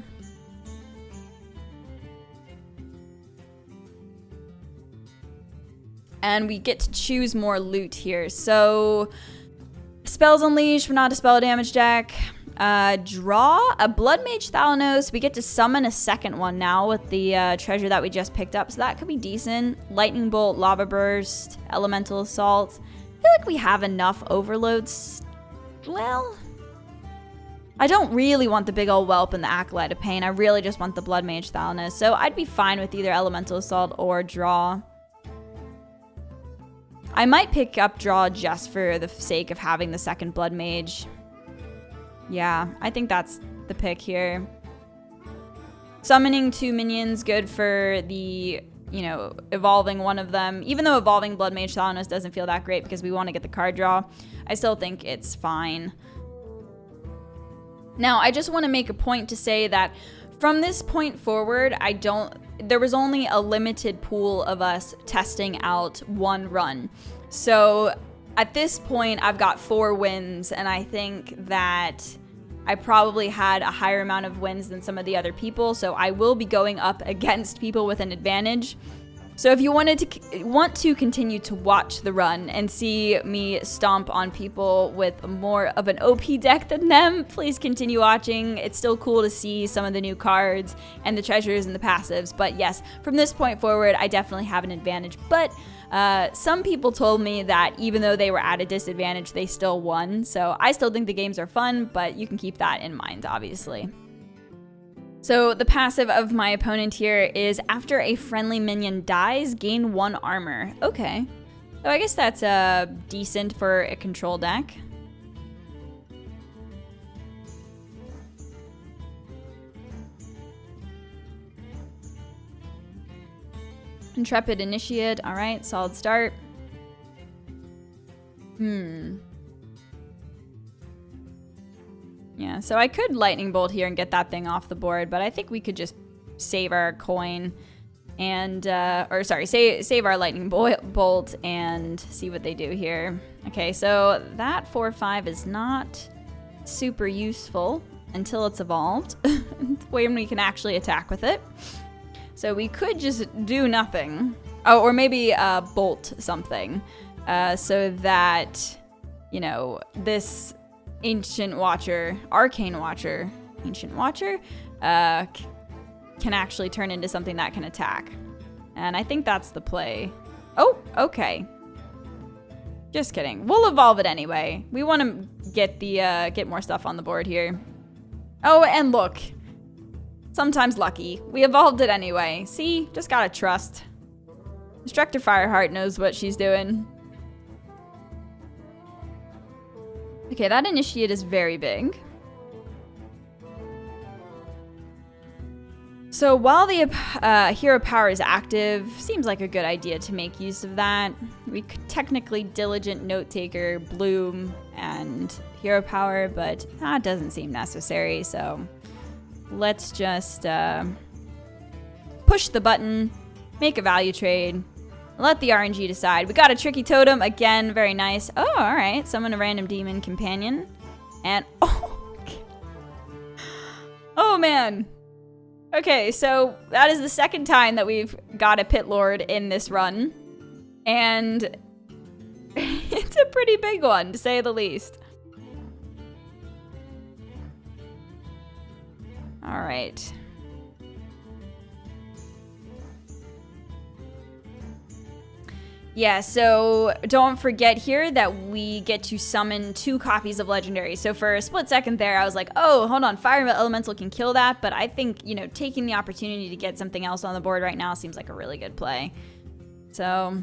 And we get to choose more loot here. So, Spells Unleashed, we're not a spell damage deck. Draw a Blood Mage Thalanos. We get to summon a second one now with the treasure that we just picked up, so that could be decent. Lightning Bolt, Lava Burst, Elemental Assault. I feel like we have enough overloads. Well, I don't really want the big old whelp and the Acolyte of Pain. I really just want the Blood Mage Thalanos. So I'd be fine with either Elemental Assault or Draw. I might pick up Draw just for the sake of having the second Blood Mage. Yeah, I think that's the pick here. Summoning 2 minions, good for the, you know, evolving one of them. Even though evolving Blood Mage Thalanos doesn't feel that great because we want to get the card draw, I still think it's fine. Now, I just want to make a point to say that from this point forward, there was only a limited pool of us testing out one run. So at this point, I've got 4 wins, and I think that I probably had a higher amount of wins than some of the other people, so I will be going up against people with an advantage. So if you want to continue to watch the run and see me stomp on people with more of an OP deck than them, please continue watching. It's still cool to see some of the new cards and the treasures and the passives. But yes, from this point forward, I definitely have an advantage. But some people told me that even though they were at a disadvantage, they still won. So I still think the games are fun, but you can keep that in mind, obviously. So the passive of my opponent here is after a friendly minion dies, gain 1 armor. Okay. So I guess that's decent for a control deck. Intrepid Initiate. All right, solid start. Yeah, so I could Lightning Bolt here and get that thing off the board, but I think we could just save our coin and, save our Lightning Bolt and see what they do here. Okay, so that 4/5 is not super useful until it's evolved, when we can actually attack with it. So we could just do nothing. Oh, or maybe bolt something, so that, you know, this Arcane Watcher, can actually turn into something that can attack. And I think that's the play. Oh, okay. Just kidding. We'll evolve it anyway. We want to get more stuff on the board here. Oh, and look. Sometimes lucky. We evolved it anyway. See? Just gotta trust. Destructor Fireheart knows what she's doing. Okay, that Initiate is very big. So while the hero power is active, seems like a good idea to make use of that. We could technically Diligent Note Taker, Bloom, and hero power, but that doesn't seem necessary, so let's just push the button, make a value trade, let the RNG decide. We got a Tricky Totem, again, very nice. Oh, all right, summon a random demon companion. And, oh man. Okay, so that is the second time that we've got a Pit Lord in this run. And it's a pretty big one, to say the least. All right. Yeah, so don't forget here that we get to summon 2 copies of Legendary. So for a split second there, I was like, oh, hold on, Fire Elemental can kill that. But I think, you know, taking the opportunity to get something else on the board right now seems like a really good play. So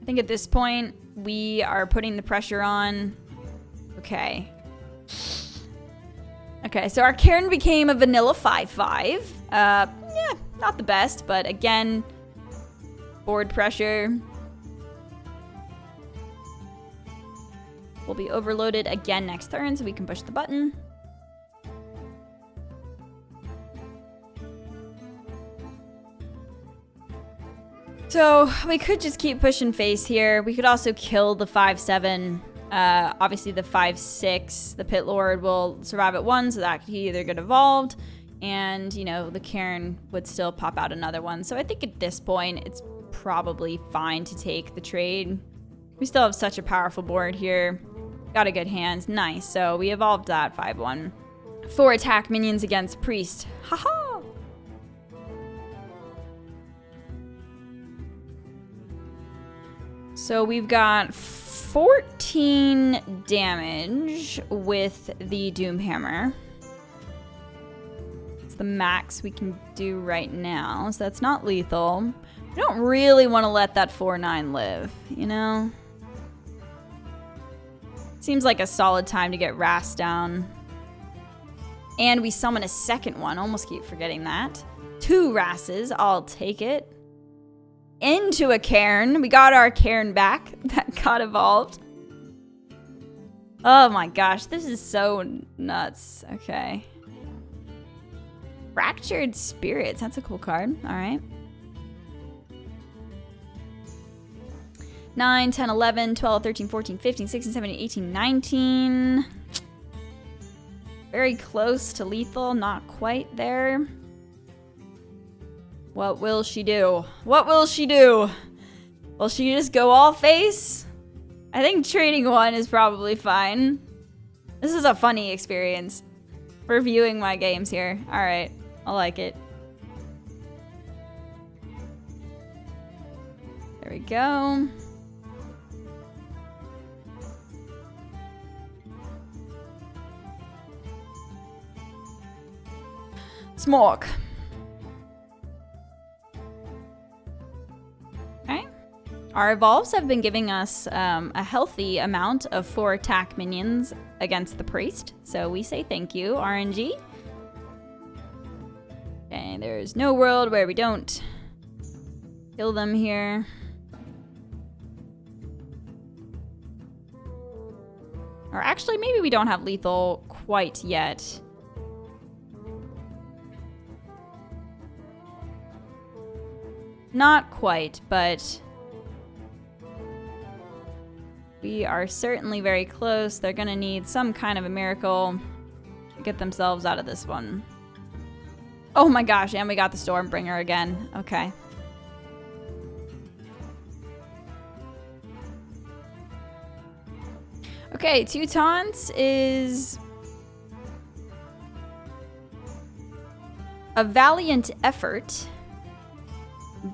I think at this point, we are putting the pressure on. Okay. Okay, so our Cairn became a vanilla 5/5. Yeah, not the best, but again, board pressure. We'll be overloaded again next turn, so we can push the button. So we could just keep pushing face here. We could also kill the 5/7. Obviously the 5/6, the Pit Lord will survive at 1, so that he either get evolved, and, you know, the Cairn would still pop out another one. So I think at this point, it's probably fine to take the trade. We still have such a powerful board here. Got a good hand. Nice. So we evolved that 5/1. 4 attack minions against Priest. Haha! So we've got 14 damage with the Doomhammer. It's the max we can do right now, so that's not lethal. I don't really want to let that 4/9 live, you know? Seems like a solid time to get Wrath down. And we summon a second one. Almost keep forgetting that. 2 Wraths. I'll take it. Into a Cairn. We got our Cairn back. That got evolved. Oh my gosh. This is so nuts. Okay. Fractured Spirits. That's a cool card. Alright. 9, 10, 11, 12, 13, 14, 15, 16, 17, 18, 19. Very close to lethal. Not quite there. What will she do? What will she do? Will she just go all face? I think trading 1 is probably fine. This is a funny experience. Reviewing my games here. Alright. I like it. There we go. Smoke. Okay. Our evolves have been giving us a healthy amount of 4 attack minions against the priest. So we say thank you, RNG. Okay, there's no world where we don't kill them here. Or actually, maybe we don't have lethal quite yet. Not quite, but we are certainly very close. They're gonna need some kind of a miracle to get themselves out of this one. Oh my gosh, and we got the Stormbringer again. Okay. Okay, 2 taunts is a valiant effort,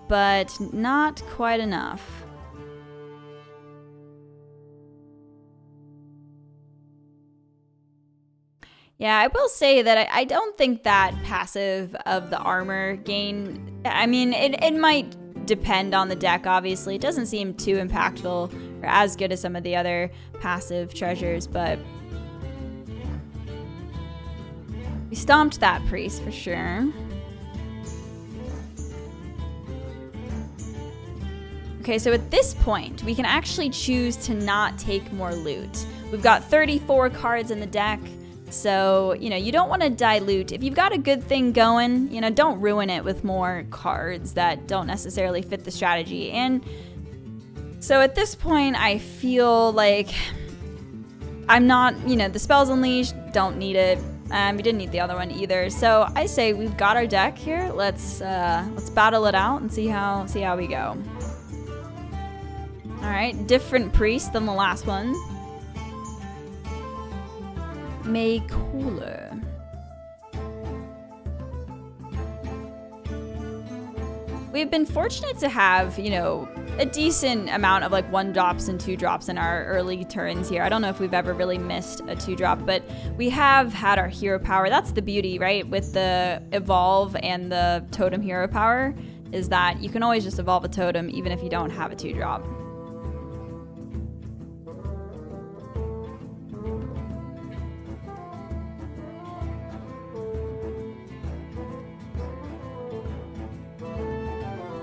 but not quite enough. Yeah, I will say that I don't think that passive of the armor gain, I mean, it might depend on the deck, obviously. It doesn't seem too impactful or as good as some of the other passive treasures, but we stomped that priest for sure. Okay, so at this point, we can actually choose to not take more loot. We've got 34 cards in the deck, so, you know, you don't want to dilute. If you've got a good thing going, you know, don't ruin it with more cards that don't necessarily fit the strategy. And so at this point, I feel like I'm not, you know, the spells unleashed, don't need it. We didn't need the other one either. So I say we've got our deck here. Let's battle it out and see how we go. All right, different priest than the last one. May cooler. We've been fortunate to have, you know, a decent amount of like 1-drops and 2-drops in our early turns here. I don't know if we've ever really missed a 2-drop, but we have had our hero power. That's the beauty, right? With the evolve and the totem hero power, is that you can always just evolve a totem even if you don't have a 2-drop.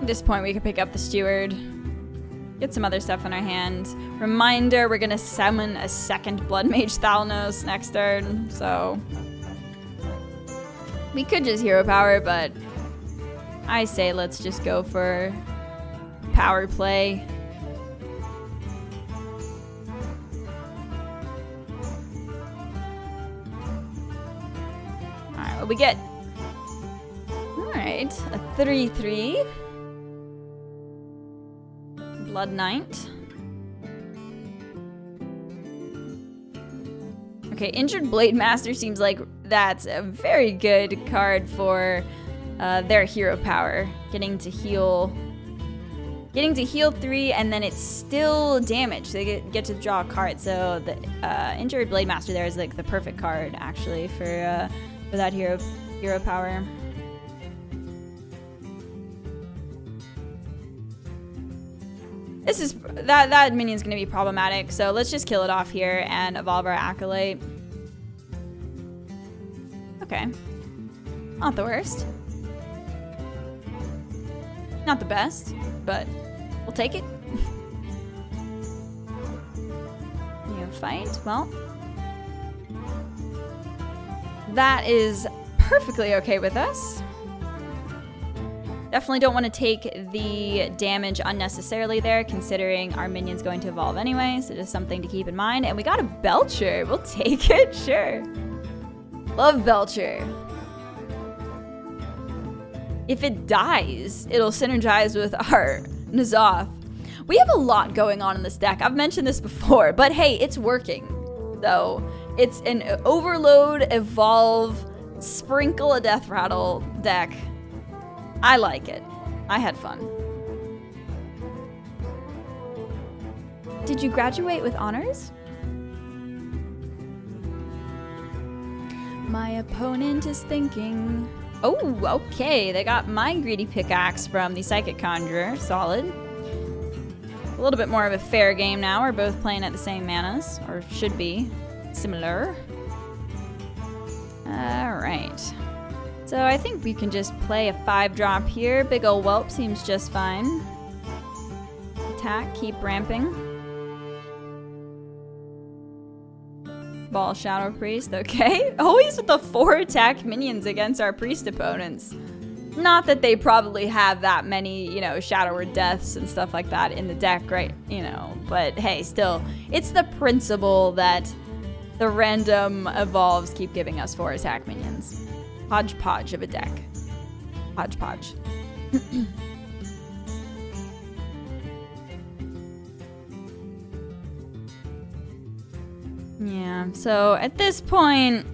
At this point, we could pick up the Steward, get some other stuff in our hand. Reminder, we're gonna summon a second Blood Mage Thalnos next turn, so we could just hero power, but I say let's just go for power play. Alright, what we get? Alright, a 3/3. Blood Knight. Okay, Injured Blade Master seems like that's a very good card for their hero power. Getting to heal Getting to heal 3, and then it's still damage. They get to draw a card. So the Injured Blade Master there is like the perfect card, actually, for that hero power. This is that minion's gonna be problematic. So let's just kill it off here and evolve our Acolyte. Okay, not the worst, not the best, but we'll take it. You fight. Well, that is perfectly okay with us. Definitely don't want to take the damage unnecessarily there, considering our minion's going to evolve anyway, so just something to keep in mind. And we got a Belcher. We'll take it, sure. Love Belcher. If it dies, it'll synergize with our N'Zoth. We have a lot going on in this deck. I've mentioned this before, but hey, it's working. So it's an Overload, Evolve, Sprinkle a Death Rattle deck. I like it. I had fun. Did you graduate with honors? My opponent is thinking. Oh, okay. They got my Greedy Pickaxe from the Psychic Conjurer. Solid. A little bit more of a fair game now. We're both playing at the same manas, or should be similar. All right. So I think we can just play a 5-drop here. Big ol' Whelp seems just fine. Attack, keep ramping. Ball Shadow Priest, okay. Always with the 4 attack minions against our priest opponents. Not that they probably have that many, you know, Shadower Deaths and stuff like that in the deck, right? You know, but hey, still, it's the principle that the random evolves keep giving us 4 attack minions. Hodgepodge of a deck. Hodgepodge. Yeah, so at this point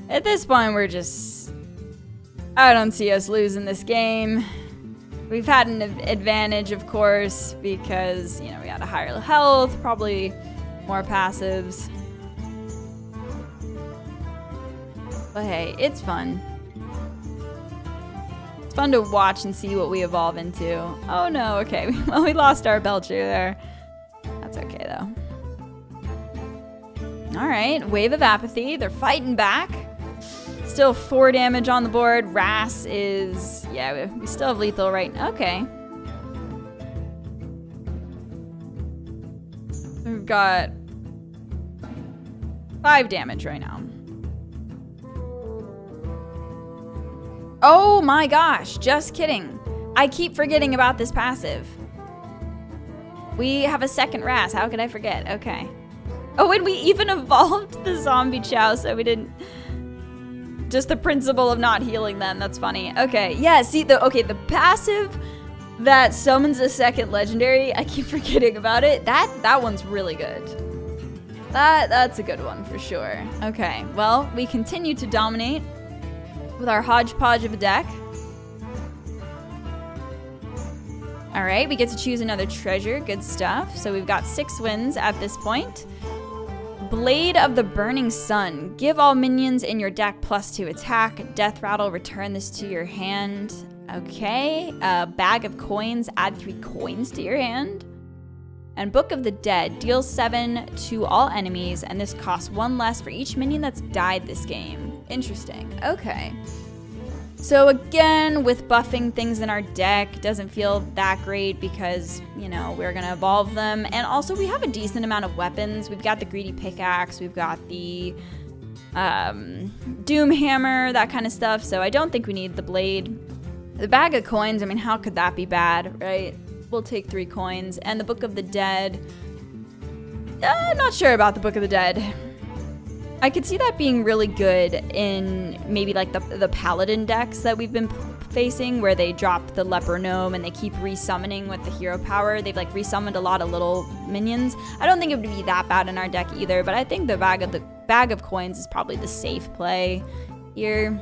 we're just, I don't see us losing this game. We've had an advantage, of course, because, you know, we had a higher health, probably more passives. But hey, it's fun. It's fun to watch and see what we evolve into. Oh no, okay. Well, we lost our Belcher there. That's okay though. Alright, Wave of Apathy. They're fighting back. Still 4 damage on the board. Wrass is... yeah, we still have lethal right now. Okay. We've got 5 damage right now. Oh my gosh, just kidding. I keep forgetting about this passive. We have a second Wrass. How could I forget? Okay. Oh, and we even evolved the zombie Chow, so we didn't... just the principle of not healing them. That's funny. Okay, yeah, see, the passive that summons a second legendary, I keep forgetting about it. That one's really good. That's a good one for sure. Okay, well, we continue to dominate with our hodgepodge of a deck. All right, we get to choose another treasure. Good stuff. So we've got 6 wins at this point. Blade of the Burning Sun. Give all minions in your deck +2 attack. Death Rattle, return this to your hand. Okay. Bag of Coins, add 3 coins to your hand. And Book of the Dead, deal 7 to all enemies, and this costs 1 less for each minion that's died this game. Interesting. Okay. So again, with buffing things in our deck, doesn't feel that great because, you know, we're going to evolve them. And also we have a decent amount of weapons. We've got the Greedy Pickaxe, we've got the Doom Hammer, that kind of stuff. So I don't think we need the Blade. The Bag of Coins, I mean, how could that be bad, right? We'll take 3 coins. And the Book of the Dead. I'm not sure about the Book of the Dead. I could see that being really good in maybe like the Paladin decks that we've been facing, where they drop the Leper Gnome and they keep resummoning with the hero power. They've like resummoned a lot of little minions. I don't think it would be that bad in our deck either, but I think the Bag of Coins is probably the safe play here.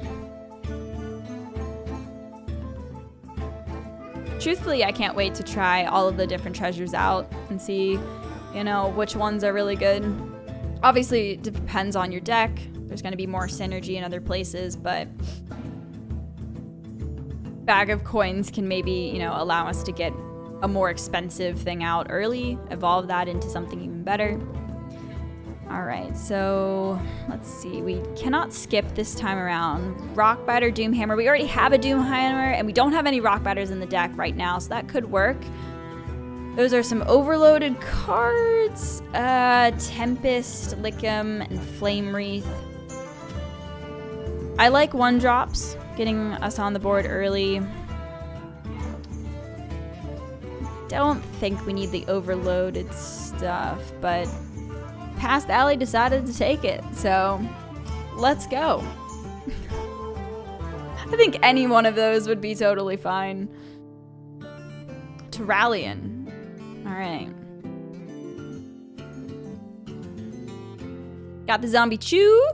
Truthfully, I can't wait to try all of the different treasures out and see, you know, which ones are really good. Obviously, it depends on your deck. There's going to be more synergy in other places, but bag of coins can maybe, you know, allow us to get a more expensive thing out early, evolve that into something even better. All right, so let's see. We cannot skip this time around. Rockbiter, Doomhammer. We already have a Doomhammer, and we don't have any Rockbiters in the deck right now, so that could work. Those are some overloaded cards. Tempest, Lickum, and Flame Wreath. I like 1-drops, getting us on the board early. Don't think we need the overloaded stuff, but Past Allie decided to take it, so let's go. I think any one of those would be totally fine. Turalyon. All right. Got the Zombie Chew.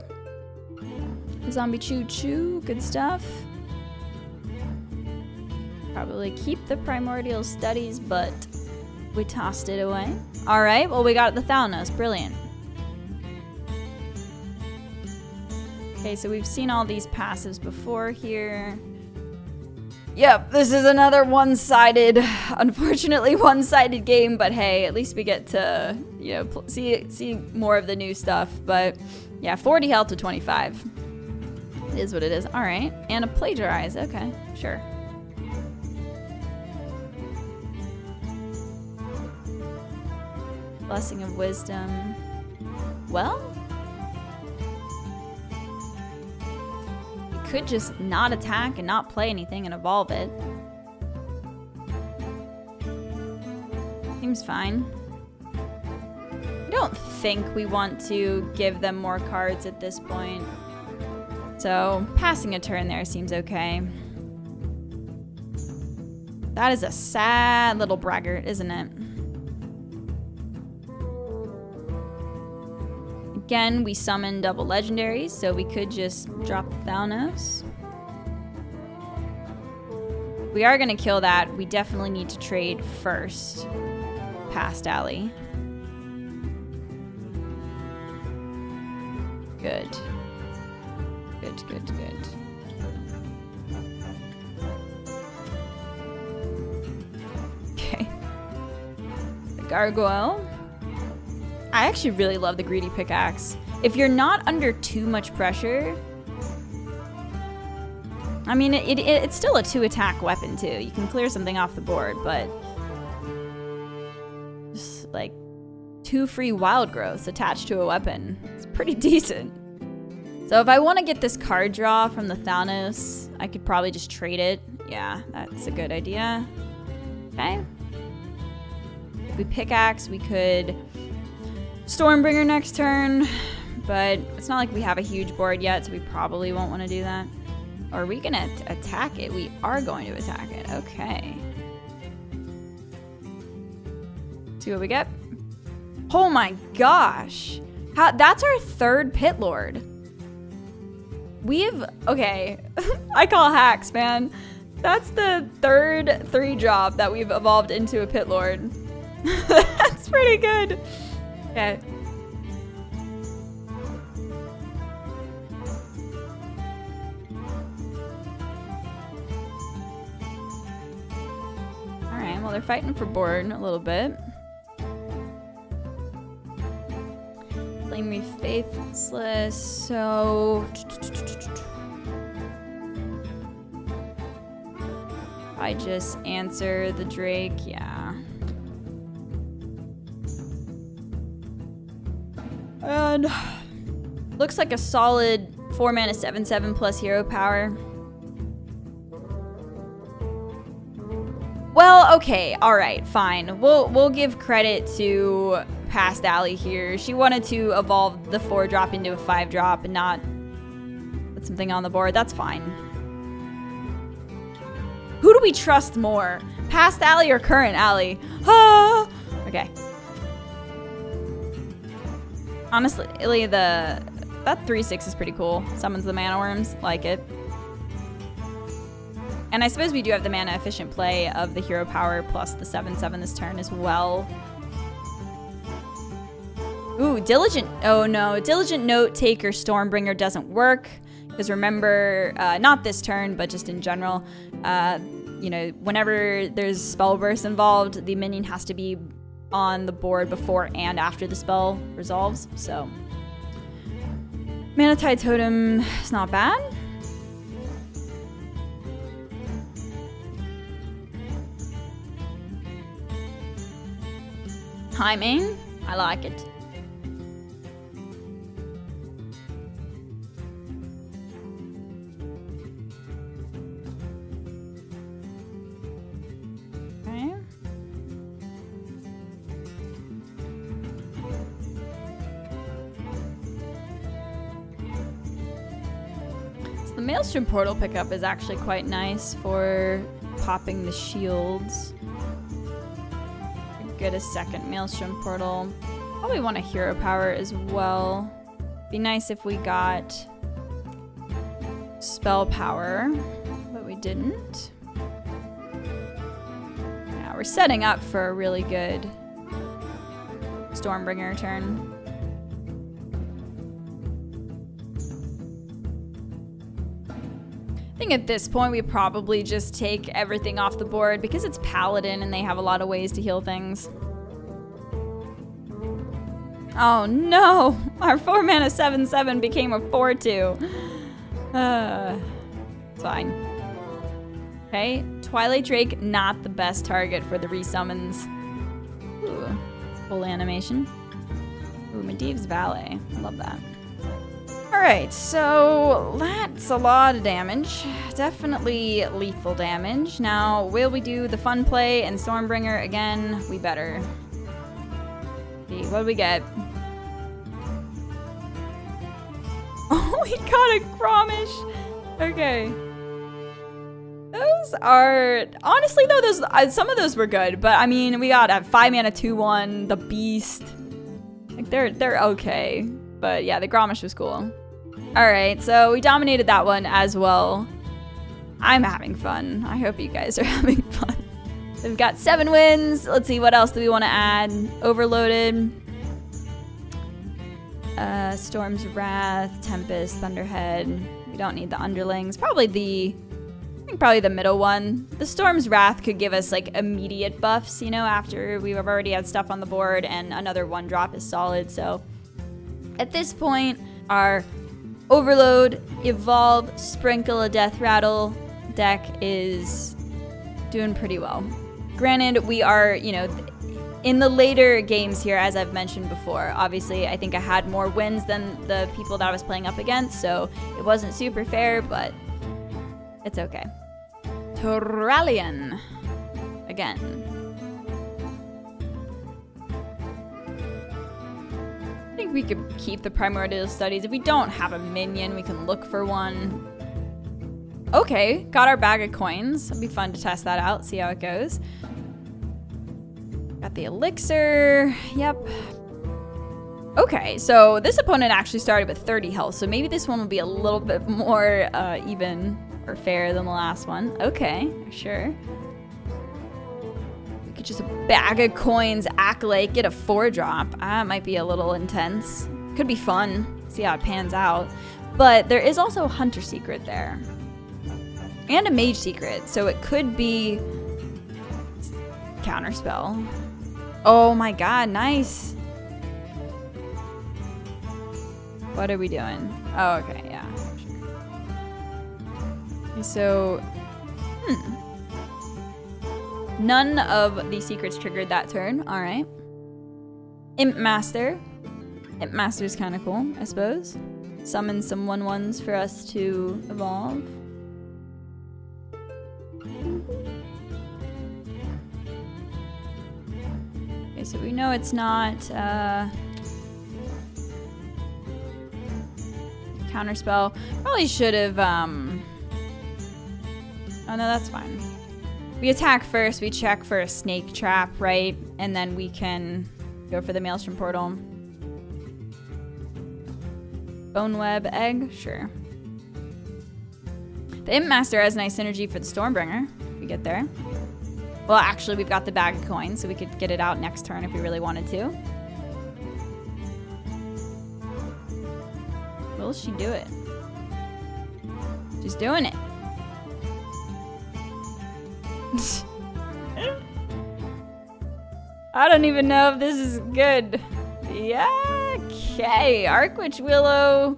The Zombie Chew, good stuff. Probably keep the Primordial Studies, but we tossed it away. All right, well, we got the Thalnos, brilliant. Okay, so we've seen all these passives before here. Yep, this is another one-sided, unfortunately one-sided game, but hey, at least we get to, you know, see more of the new stuff. But yeah, 40 health to 25. It is what it is. All right, and a Plagiarize, okay, sure. Blessing of Wisdom. Well, could just not attack and not play anything and evolve it. Seems fine. I don't think we want to give them more cards at this point. So passing a turn there seems okay. That is a sad little braggart, isn't it? Again, we summon double legendaries, so we could just drop the Thalnos. We are going to kill that. We definitely need to trade first. Past Allie. Good. Good. Okay. The Gargoyle. I actually really love the Greedy Pickaxe. If you're not under too much pressure, I mean, it's still a 2-attack weapon too. You can clear something off the board, but just like 2 free wild growths attached to a weapon. It's pretty decent. So if I want to get this card draw from the Thalnos, I could probably just trade it. Yeah, that's a good idea. Okay. If we pickaxe, we could Stormbringer next turn, but it's not like we have a huge board yet, so we probably won't want to do that. Or are we gonna attack it? We are going to attack it. Okay. See what we get. Oh my gosh. That's our 3rd Pit Lord. Okay. I call hacks, man. That's the 3rd 3-drop that we've evolved into a Pit Lord. That's pretty good. Okay. Alright, well, they're fighting for board a little bit. Flame me Faithless, so I just answer the Drake, yeah. And looks like a solid 4-mana 7/7 plus hero power. Well, okay, all right, fine. We'll give credit to Past Allie here. She wanted to evolve the 4-drop into a 5-drop and not put something on the board. That's fine. Who do we trust more? Past Allie or current Allie? Ah! Okay. Honestly, that 3/6 is pretty cool. Summons the mana worms, like it. And I suppose we do have the mana efficient play of the hero power plus the 7/7 this turn as well. Ooh, Diligent. Oh no, Diligent Note Taker Stormbringer doesn't work. Because remember, not this turn, but just in general, you know, whenever there's spell burst involved, the minion has to be on the board before and after the spell resolves. So, Mana Tide Totem is not bad. Timing, I like it. The Maelstrom Portal pickup is actually quite nice for popping the shields. Get a second Maelstrom Portal. Probably want a hero power as well. Be nice if we got spell power, but we didn't. Yeah, we're setting up for a really good Stormbringer turn. I think at this point we probably just take everything off the board because it's Paladin and they have a lot of ways to heal things. Oh no! Our 4 mana 7/7 became a 4/2. It's fine. Okay, Twilight Drake, not the best target for the resummons. Ooh, full animation. Ooh, Medivh's Valet. I love that. Alright, so that's a lot of damage. Definitely lethal damage. Now, will we do the fun play and Stormbringer again? We better. See, what do we get? Oh, we got a Gromish! Okay. Those are... Honestly, though, those some of those were good. But, I mean, we got a 5 mana 2/1, the Beast. Like, they're okay. But, yeah, the Gromish was cool. Alright, so we dominated that one as well. I'm having fun. I hope you guys are having fun. So we've got 7 wins. Let's see, what else do we want to add? Overloaded. Storm's Wrath, Tempest, Thunderhead. We don't need the underlings. Probably the middle one. The Storm's Wrath could give us like immediate buffs, you know, after we've already had stuff on the board, and another 1-drop is solid. So at this point, our Overload, Evolve, Sprinkle a Death Rattle deck is doing pretty well. Granted, we are, you know, in the later games here, as I've mentioned before, obviously I think I had more wins than the people that I was playing up against, so it wasn't super fair, but it's okay. Turalyon again. I think we could keep the Primordial Studies. If we don't have a minion, we can look for one. Okay, got our bag of coins. It'll be fun to test that out, see how it goes. Got the elixir. Yep. Okay, so this opponent actually started with 30 health, so maybe this one will be a little bit more even or fair than the last one. Okay, sure. Just a bag of coins, Acolyte, get a 4-drop. That might be a little intense. Could be fun. See how it pans out. But there is also a Hunter Secret there. And a Mage Secret. So it could be Counterspell. Oh my god, nice. What are we doing? Oh, okay, yeah. Sure. So, none of the secrets triggered that turn. All right. Imp Master. Imp Master's kind of cool, I suppose. Summon some 1/1s for us to evolve. Okay, so we know it's not Counterspell. Probably should have. Oh no, that's fine. We attack first, we check for a snake trap, right? And then we can go for the Maelstrom Portal. Bone Web Egg? Sure. The Imp Master has nice synergy for the Stormbringer. If we get there. Well, actually, we've got the bag of coins, so we could get it out next turn if we really wanted to. Will she do it? She's doing it. I don't even know if this is good. Yeah, okay. Arcwitch Willow.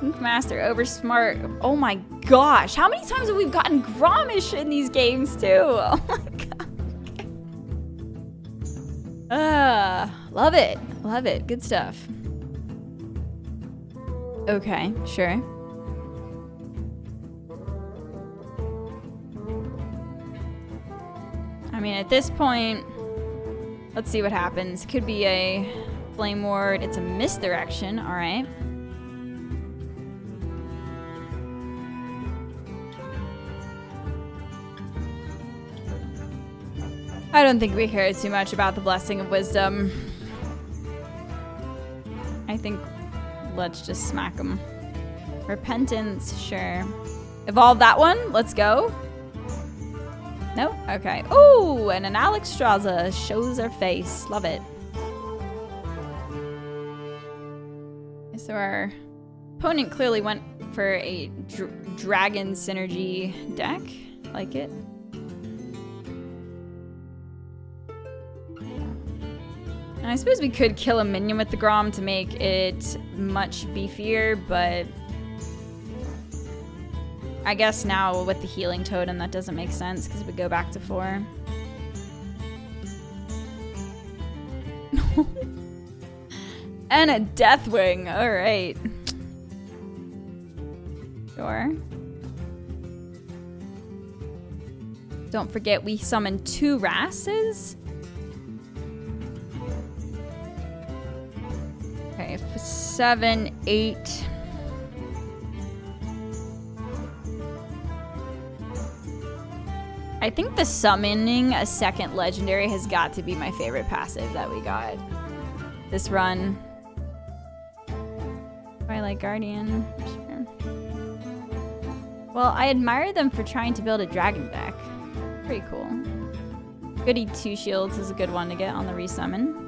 Ink Master Oversmart. Oh my gosh. How many times have we gotten Gromish in these games too? Oh my god. Love it. Love it. Good stuff. Okay, sure. I mean, at this point, let's see what happens. Could be a Flame Ward. It's a misdirection. All right. I don't think we care too much about the Blessing of Wisdom. I think let's just smack them. Repentance, sure. Evolve that one. Let's go. No? Okay. Oh, and an Alliestrasza shows her face. Love it. So our opponent clearly went for a dragon synergy deck. Like it. And I suppose we could kill a minion with the Grom to make it much beefier, but I guess now with the healing totem that doesn't make sense because we go back to 4. And a Deathwing. All right. Sure. Don't forget we summoned 2 Wrasses. Okay, 7, 8. I think the summoning a second legendary has got to be my favorite passive that we got this run. Twilight Guardian. Sure. Well, I admire them for trying to build a dragon deck. Pretty cool. Goody 2 shields is a good one to get on the resummon.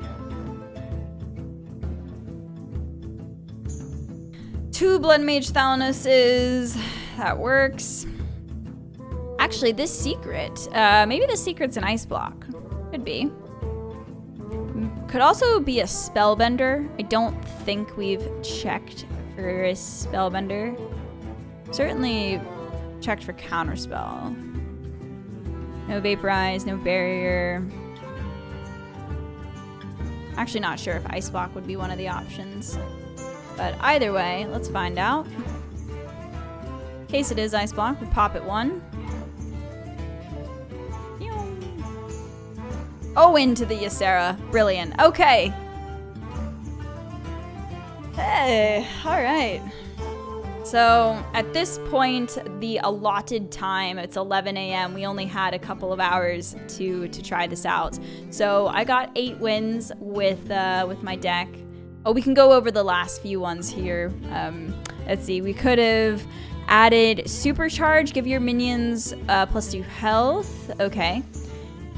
2 Blood Mage Thalanoses. That works. Actually, this secret. Maybe the secret's an ice block. Could be. Could also be a spellbender. I don't think we've checked for a spellbender. Certainly checked for counterspell. No vaporize, no barrier. Actually not sure if ice block would be one of the options. But either way, let's find out. In case it is ice block, we pop it 1. Oh, into the Ysera. Brilliant. Okay. Hey, all right. So at this point, the allotted time, it's 11 a.m. We only had a couple of hours to try this out. So I got 8 wins with my deck. Oh, we can go over the last few ones here. Let's see. We could have added Supercharge, give your minions +2 health. Okay.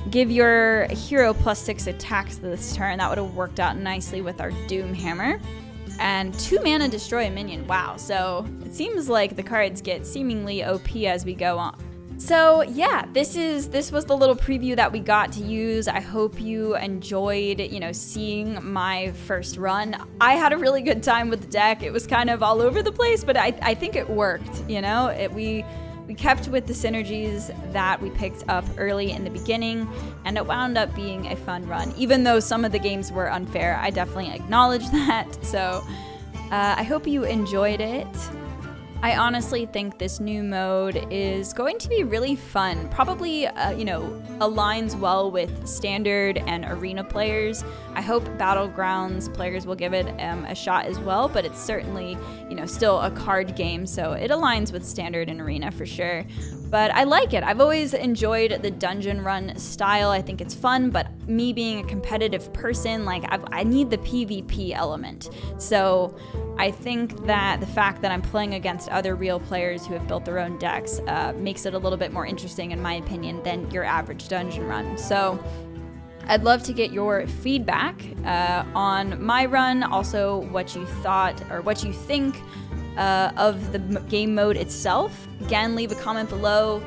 Give your hero +6 attacks this turn. That would have worked out nicely with our Doom Hammer. And 2 mana destroy a minion. Wow. So it seems like the cards get seemingly OP as we go on. So yeah, this was the little preview that we got to use. I hope you enjoyed, seeing my first run. I had a really good time with the deck. It was kind of all over the place, but I think it worked. We kept with the synergies that we picked up early in the beginning, and it wound up being a fun run. Even though some of the games were unfair, I definitely acknowledge that. So I hope you enjoyed it. I honestly think this new mode is going to be really fun. Probably, aligns well with standard and arena players. I hope Battlegrounds players will give it a shot as well, but it's certainly, still a card game, so it aligns with standard and arena for sure. But I like it. I've always enjoyed the dungeon run style. I think it's fun, but me being a competitive person, like I need the PvP element. So I think that the fact that I'm playing against other real players who have built their own decks makes it a little bit more interesting, in my opinion, than your average dungeon run. So I'd love to get your feedback on my run, also what you thought or what you think of the game mode itself. Again, leave a comment below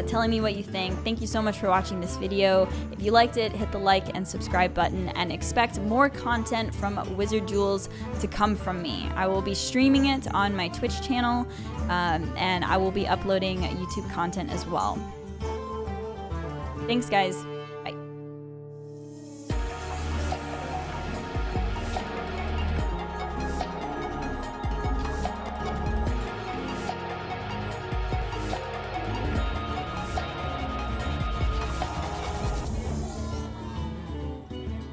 telling me what you think. Thank you so much for watching this video. If you liked it, hit the like and subscribe button, and expect more content from Wizard Duels to come from me. I will be streaming it on my Twitch channel, and I will be uploading YouTube content as well. Thanks, guys.